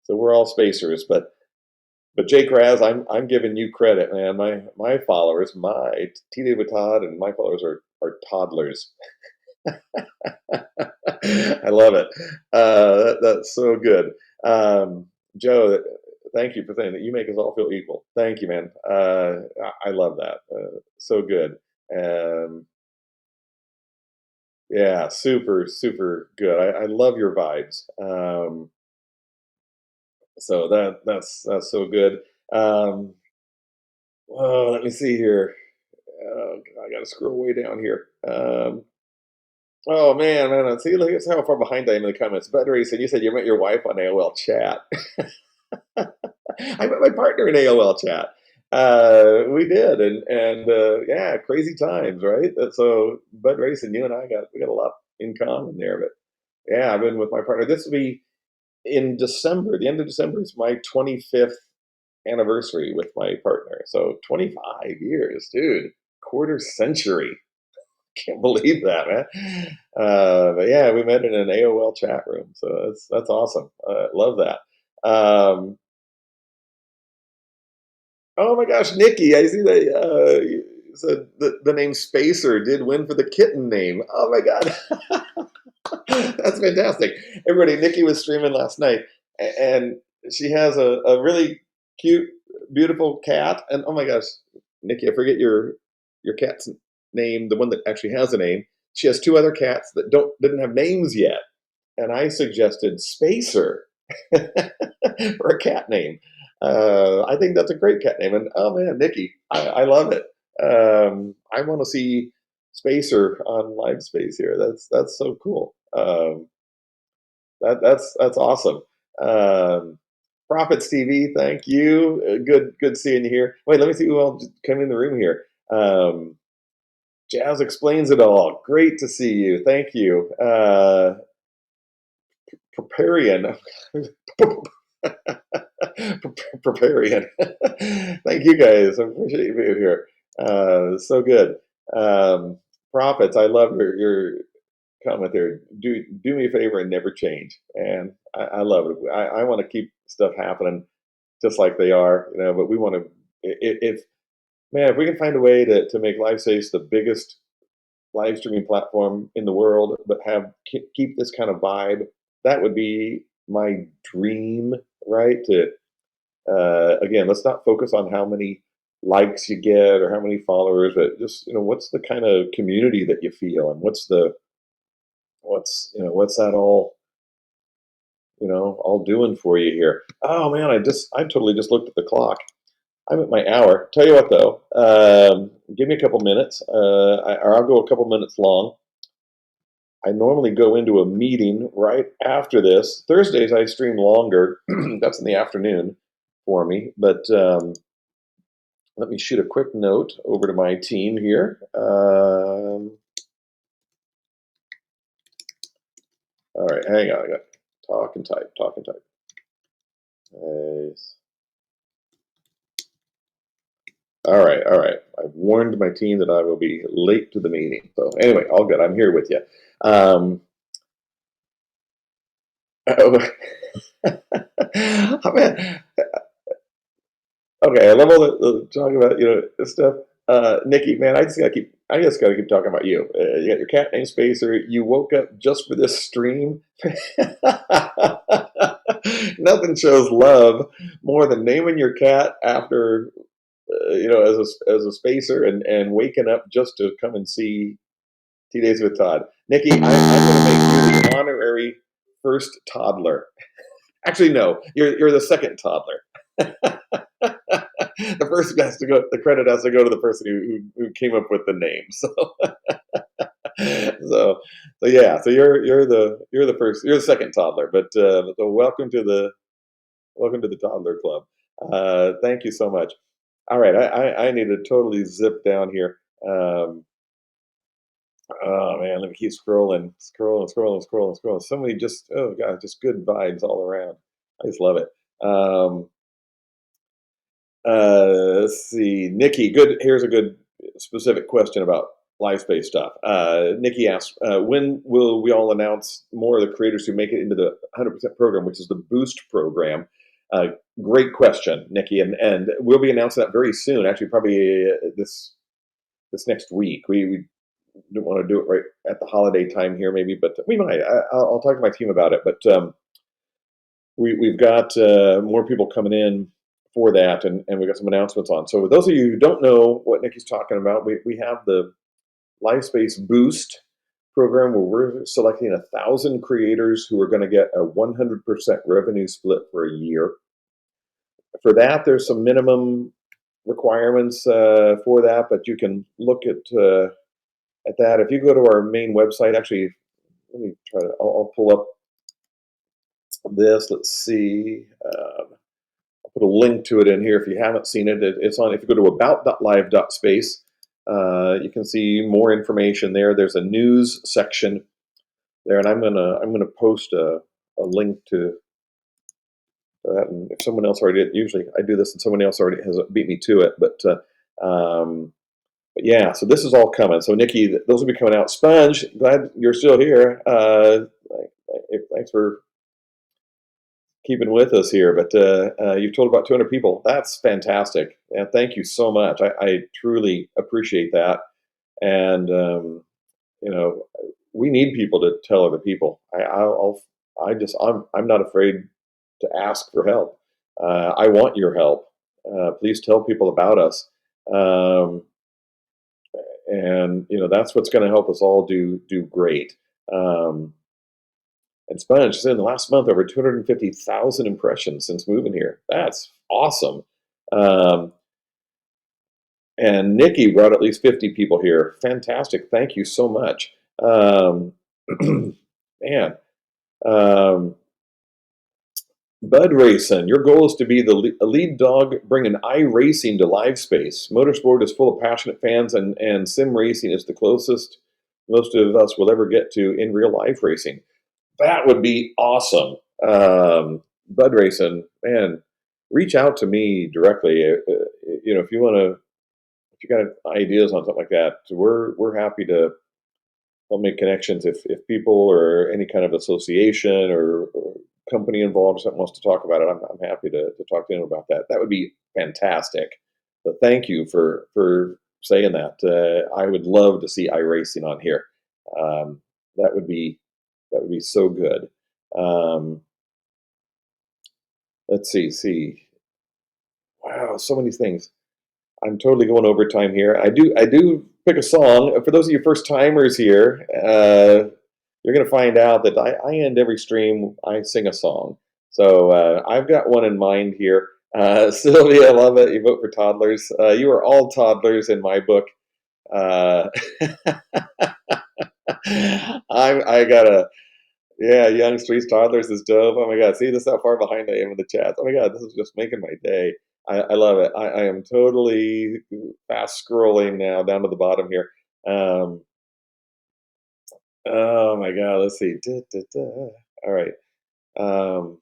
so we're all spacers. But But Jake Raz, I'm giving you credit, man. My followers, my T-Day with Todd, and my followers are toddlers. I love it. That's so good. Joe, thank you for saying that. You make us all feel equal. Thank you, man. I love that. So good. Um, yeah, super, super good. I love your vibes. So that's so good. Um, oh, let me see here. I got to scroll way down here. Oh man, see, look at how far behind I am in the comments. But Ray you said you met your wife on AOL chat. I met my partner in AOL chat. We did, and yeah, crazy times, right? So Bud Racing, you and we got a lot in common there. But yeah, I've been with my partner. This will be in December. The end of December is my 25th anniversary with my partner. So 25 years, dude, quarter century. Can't believe that, man. But yeah, we met in an AOL chat room, so that's awesome. Love that. Oh my gosh, Nikki, I see that you said the name Spacer did win for the kitten name. Oh my god, that's fantastic. Everybody, Nikki was streaming last night, and she has a really cute, beautiful cat. And oh my gosh, Nikki, I forget your cat's name, the one that actually has a name. She has two other cats that didn't have names yet, and I suggested Spacer for a cat name. I think that's a great cat name. And oh man, Nikki, I love it. I want to see Spacer on LiveSpace here. That's so cool. That's awesome. Um, Profits TV, thank you. Good seeing you here. Wait, let me see who all just came in the room here. Jazz explains it all. Great to see you. Thank you. Preparian. Preparian. Thank you guys. I appreciate you being here. So good. Um, Profits, I love your comment there. Do me a favor and never change. And I love it. I want to keep stuff happening just like they are, but we want to, if, man, if we can find a way to make LiveSpace the biggest live streaming platform in the world, but keep this kind of vibe, that would be my dream, right? To again, let's not focus on how many likes you get or how many followers, but just what's the kind of community that you feel, and what's that all doing for you here. Oh man, I totally just looked at the clock. I'm at my hour. Tell you what though, give me a couple minutes, or I'll go a couple minutes long. I normally go into a meeting right after this. Thursdays I stream longer. That's in the afternoon for me. But let me shoot a quick note over to my team here. All right, hang on. I got talk and type. Nice. All right. I've warned my team that I will be late to the meeting. So anyway, all good. I'm here with you. Oh, man. Okay, I love all the talking about this stuff. Nikki, man, I just gotta keep talking about you. You got your cat named Spacer. You woke up just for this stream. Nothing shows love more than naming your cat after as a spacer, and waking up just to come and see T-Days with Todd. Nikki, I'm going to make you the honorary first toddler. Actually, no, you're the second toddler. The first has to go. The credit has to go to the person who came up with the name. So yeah. So you're the first. You're the second toddler. But so welcome to the toddler club. Thank you so much. All right, I need to totally zip down here. Oh man, let me keep scrolling. So many oh god, just good vibes all around. I just love it. Let's see, Nikki. Good. Here's a good specific question about LiveSpace stuff. Nikki asks, when will we all announce more of the creators who make it into the 100% program, which is the Boost program? Uh, Great question, Nikki, and we'll be announcing that very soon. Actually, probably this next week. We don't want to do it right at the holiday time here, maybe, but we might. I'll talk to my team about it. But we've got more people coming in for that, and we got some announcements on. So, those of you who don't know what Nikki's talking about, we have the LiveSpace Boost program where we're selecting 1,000 creators who are going to get a 100% revenue split for a year. For that, there's some minimum requirements for that, but you can look at that. If you go to our main website, actually, let me try to. I'll pull up this. Let's see. I'll put a link to it in here if you haven't seen it. It's on. If you go to about.live.space, you can see more information there. There's a news section there, and I'm gonna post a link to that. And if someone else already did, usually I do this, and someone else already has beat me to it, but yeah, so this is all coming. So Nikki, those will be coming out. Sponge, glad you're still here. Thanks for keeping with us here. But you've told about 200 people. That's fantastic. And thank you so much. I truly appreciate that. And we need people to tell other people. I'm not afraid to ask for help. I want your help. Please tell people about us. And that's what's going to help us all do great. And Sponge said in the last month over 250,000 impressions since moving here. That's awesome. And Nikki brought at least 50 people here. Fantastic. Thank you so much. Man. Bud Racing, your goal is to be the lead dog bringing iRacing to LiveSpace. Motorsport is full of passionate fans, and sim racing is the closest most of us will ever get to in real life racing. That would be awesome. Bud Racing, man, reach out to me directly. If you want to, if you got ideas on something like that, we're happy to help make connections. If people or any kind of association or company involved or something wants to talk about it, I'm happy to talk to them about that. That would be fantastic. But thank you for saying that. I would love to see iRacing on here. That would be so good. Let's see. Wow, so many things. I'm totally going over time here. I do pick a song. For those of you first timers here, you're going to find out that I end every stream, I sing a song. So I've got one in mind here. Sylvia, I love it. You vote for Toddlers. You are all toddlers in my book. I gotta. Yeah, Young Streets Toddlers is dope. Oh my God, see this is how far behind I am in the chat. Oh my God, this is just making my day. I love it. I am totally fast scrolling now down to the bottom here. Oh my God, let's see. All right. Um,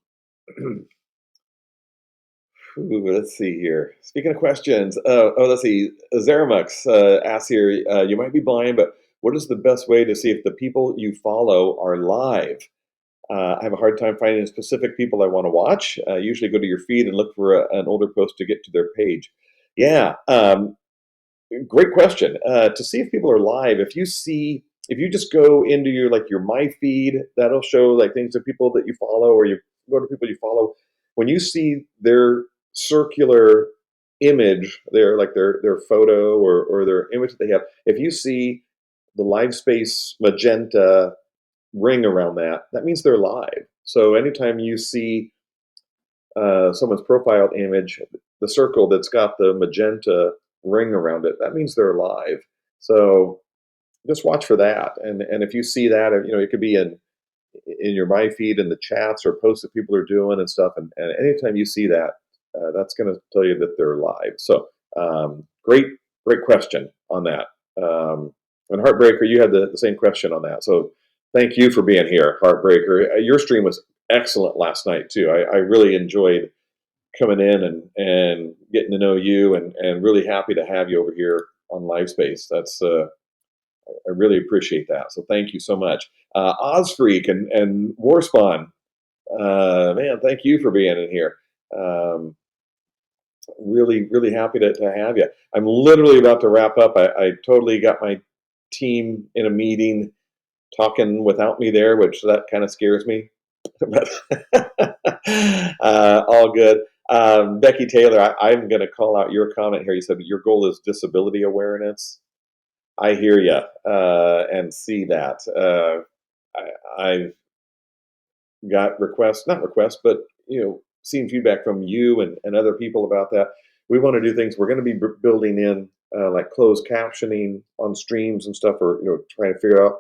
let's see here. Speaking of questions, let's see. Zaramux asks here, you might be blind, but what is the best way to see if the people you follow are live? I have a hard time finding specific people I want to watch. Usually go to your feed and look for an older post to get to their page. Yeah, great question. To see if people are live, if you just go into your my feed, that'll show like things of people that you follow, or you go to people you follow. When you see their circular image, their photo or their image that they have, if you see the LiveSpace magenta ring around that, that means they're live. So anytime you see someone's profile image, the circle that's got the magenta ring around it, that means they're live. So just watch for that. And if you see that, it could be in your my feed in the chats or posts that people are doing and stuff. And anytime you see that, that's going to tell you that they're live. So great question on that. And Heartbreaker, you had the same question on that. So thank you for being here, Heartbreaker. Your stream was excellent last night too. I really enjoyed coming in and getting to know you, and really happy to have you over here on LiveSpace. That's I really appreciate that. So thank you so much. Ozfreak and Warspawn, man, thank you for being in here. Um, really, really happy to have you. I'm literally about to wrap up. I totally got my team in a meeting talking without me there, which that kind of scares me. But all good. Becky Taylor, I'm going to call out your comment here. You said your goal is disability awareness. I hear you and see that. I've got requests, not requests, but seen feedback from you and other people about that. We want to do things. We're going to be building in like closed captioning on streams and stuff, or trying to figure out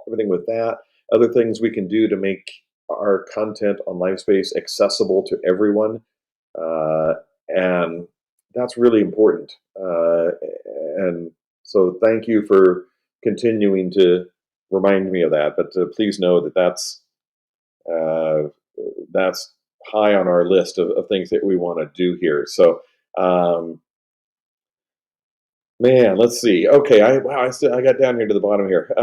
everything with that. Other things we can do to make our content on LiveSpace accessible to everyone, and that's really important. And so, thank you for continuing to remind me of that. But please know that uh, that's high on our list of things that we want to do here. So, man, let's see. Okay, I got down here to the bottom here.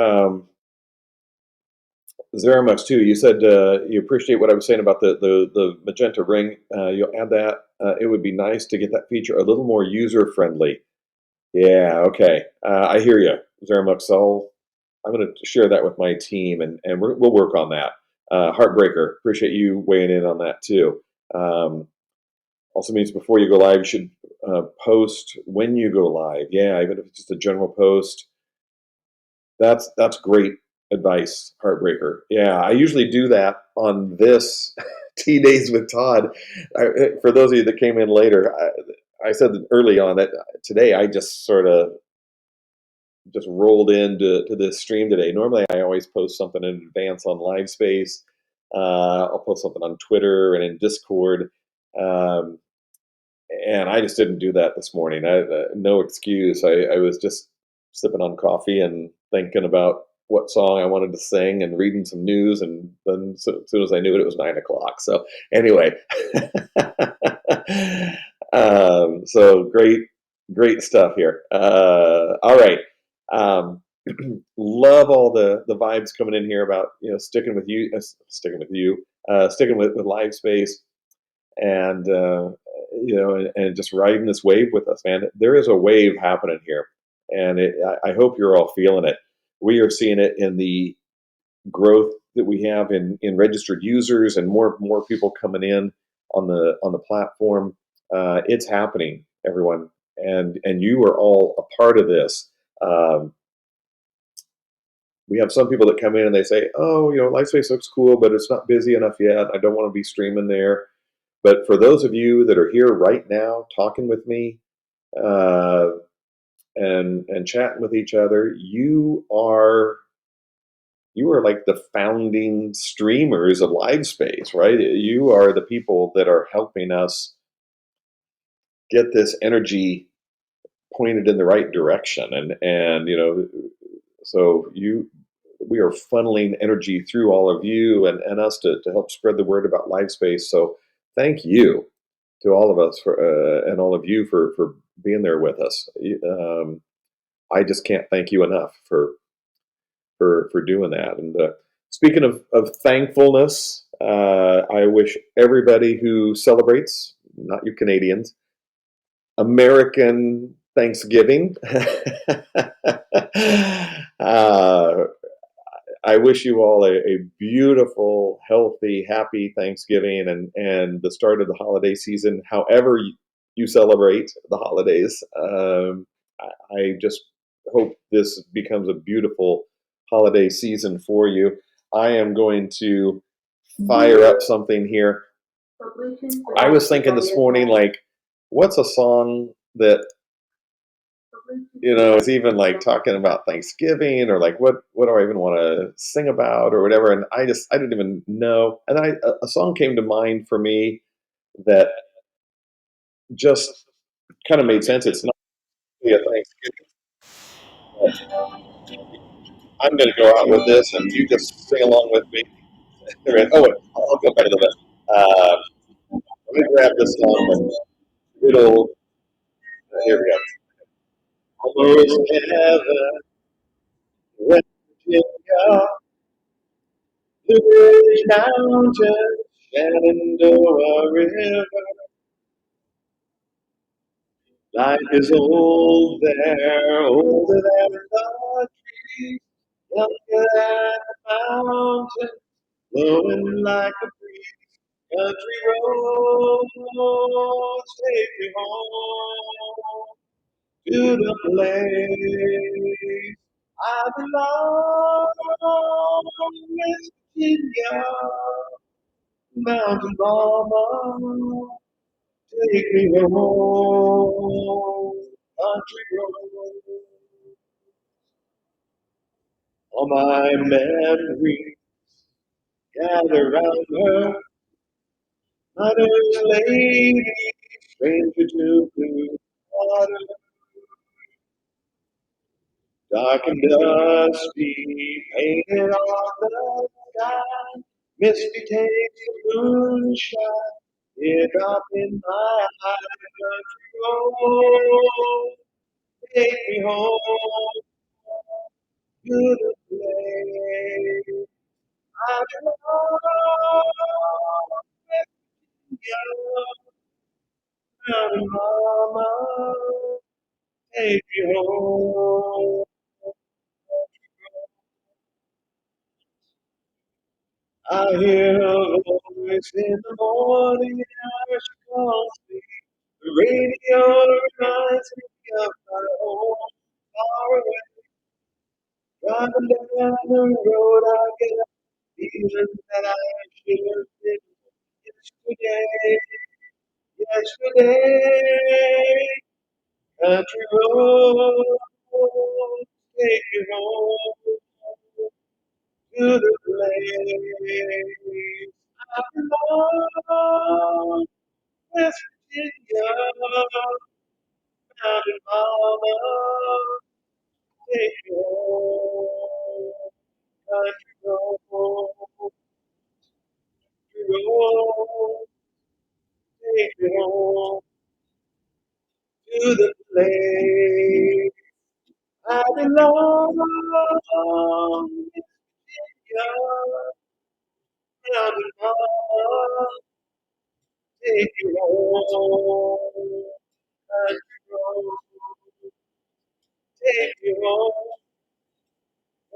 Zeramux too. You said you appreciate what I was saying about the magenta ring. You'll add that. It would be nice to get that feature a little more user friendly. Yeah. Okay. I hear you, Zeramux. I'm going to share that with my team, and we'll work on that. Heartbreaker. Appreciate you weighing in on that too. Also means before you go live, you should post when you go live. Yeah, even if it's just a general post. That's great advice, Heartbreaker. Yeah, I usually do that on this T-days with Todd. For those of you that came in later, I said early on that today I just sort of just rolled into this stream today. Normally, I always post something in advance on LiveSpace. I'll post something on Twitter and in Discord. Um, and I just didn't do that this morning. No excuse. I was just sipping on coffee and thinking about what song I wanted to sing and reading some news, and then as soon as I knew it, it was 9 o'clock. So anyway, so great stuff here. All right. Love all the vibes coming in here about sticking with you, sticking with LiveSpace, and and just riding this wave with us, man. There is a wave happening here, and I hope you're all feeling it. We are seeing it in the growth that we have in registered users and more people coming in on the platform. It's happening, everyone, and you are all a part of this. We have some people that come in and they say, "Oh, LiveSpace looks cool, but it's not busy enough yet. I don't want to be streaming there." But for those of you that are here right now talking with me uh, and chatting with each other, you are like the founding streamers of LiveSpace, right? You are the people that are helping us get this energy pointed in the right direction, and so we are funneling energy through all of you and us to help spread the word about LiveSpace. So thank you to all of us and all of you for being there with us. I just can't thank you enough for doing that. And speaking of thankfulness, I wish everybody who celebrates, not you Canadians, American Thanksgiving. uh, I wish you all a beautiful, healthy, happy Thanksgiving and the start of the holiday season, however you celebrate the holidays. I just hope this becomes a beautiful holiday season for you. I am going to fire up something here. I was thinking this morning, like, what's a song that it's even like talking about Thanksgiving, or like what do I even want to sing about or whatever. And I didn't even know. And then a song came to mind for me that just kind of made sense. It's not really a Thanksgiving, but I'm going to go out with this, and you just sing along with me. Oh, I'll go back to that. Let me grab this song. It'll Here we go. Almost heaven, West Virginia, Blue Ridge Mountains Shenandoah River, life is old there, older than the trees, younger than the mountains, blowing like a breeze. Country roads take me home to the place I belong. West Virginia, mountain mama, take me home. Country roads, all my memories gather round her. Mother's lady, stranger to blue water, dark and dusty, painted on the sky. Misty takes the moonshine, teardrop in my eye. Country road, take me home to the place I belong. Young mountain mama, take me home. I hear her voice in the morning hour she calls me. The radio reminds me of my home far away. Driving down the road, I get a feeling that I should have been yesterday. Yesterday, country road, take me home to the place I belong. West Virginia, mountain mama, take me home. Country road, country road, take me home to the place I belong. Virginia, mountain mama, take me home. Country road, take me home.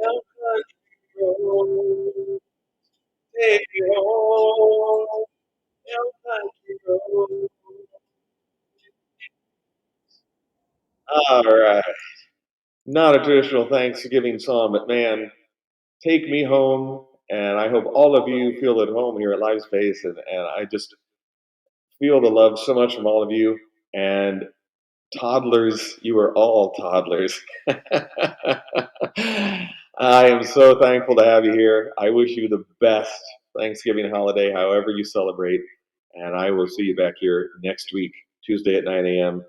Down country road, take me home. Down country road. All right. Not a traditional Thanksgiving song, but man, take me home. And I hope all of you feel at home here at LiveSpace. And I just feel the love so much from all of you. And toddlers, you are all toddlers. I am so thankful to have you here. I wish you the best Thanksgiving holiday, however you celebrate. And I will see you back here next week, Tuesday at 9 a.m.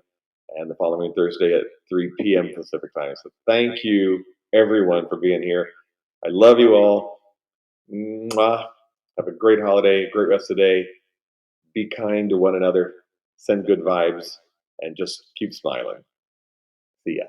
and the following Thursday at 3 p.m. Pacific time. So thank you, everyone, for being here. I love you all. Mwah. Have a great holiday, great rest of the day. Be kind to one another, send good vibes, and just keep smiling. See ya.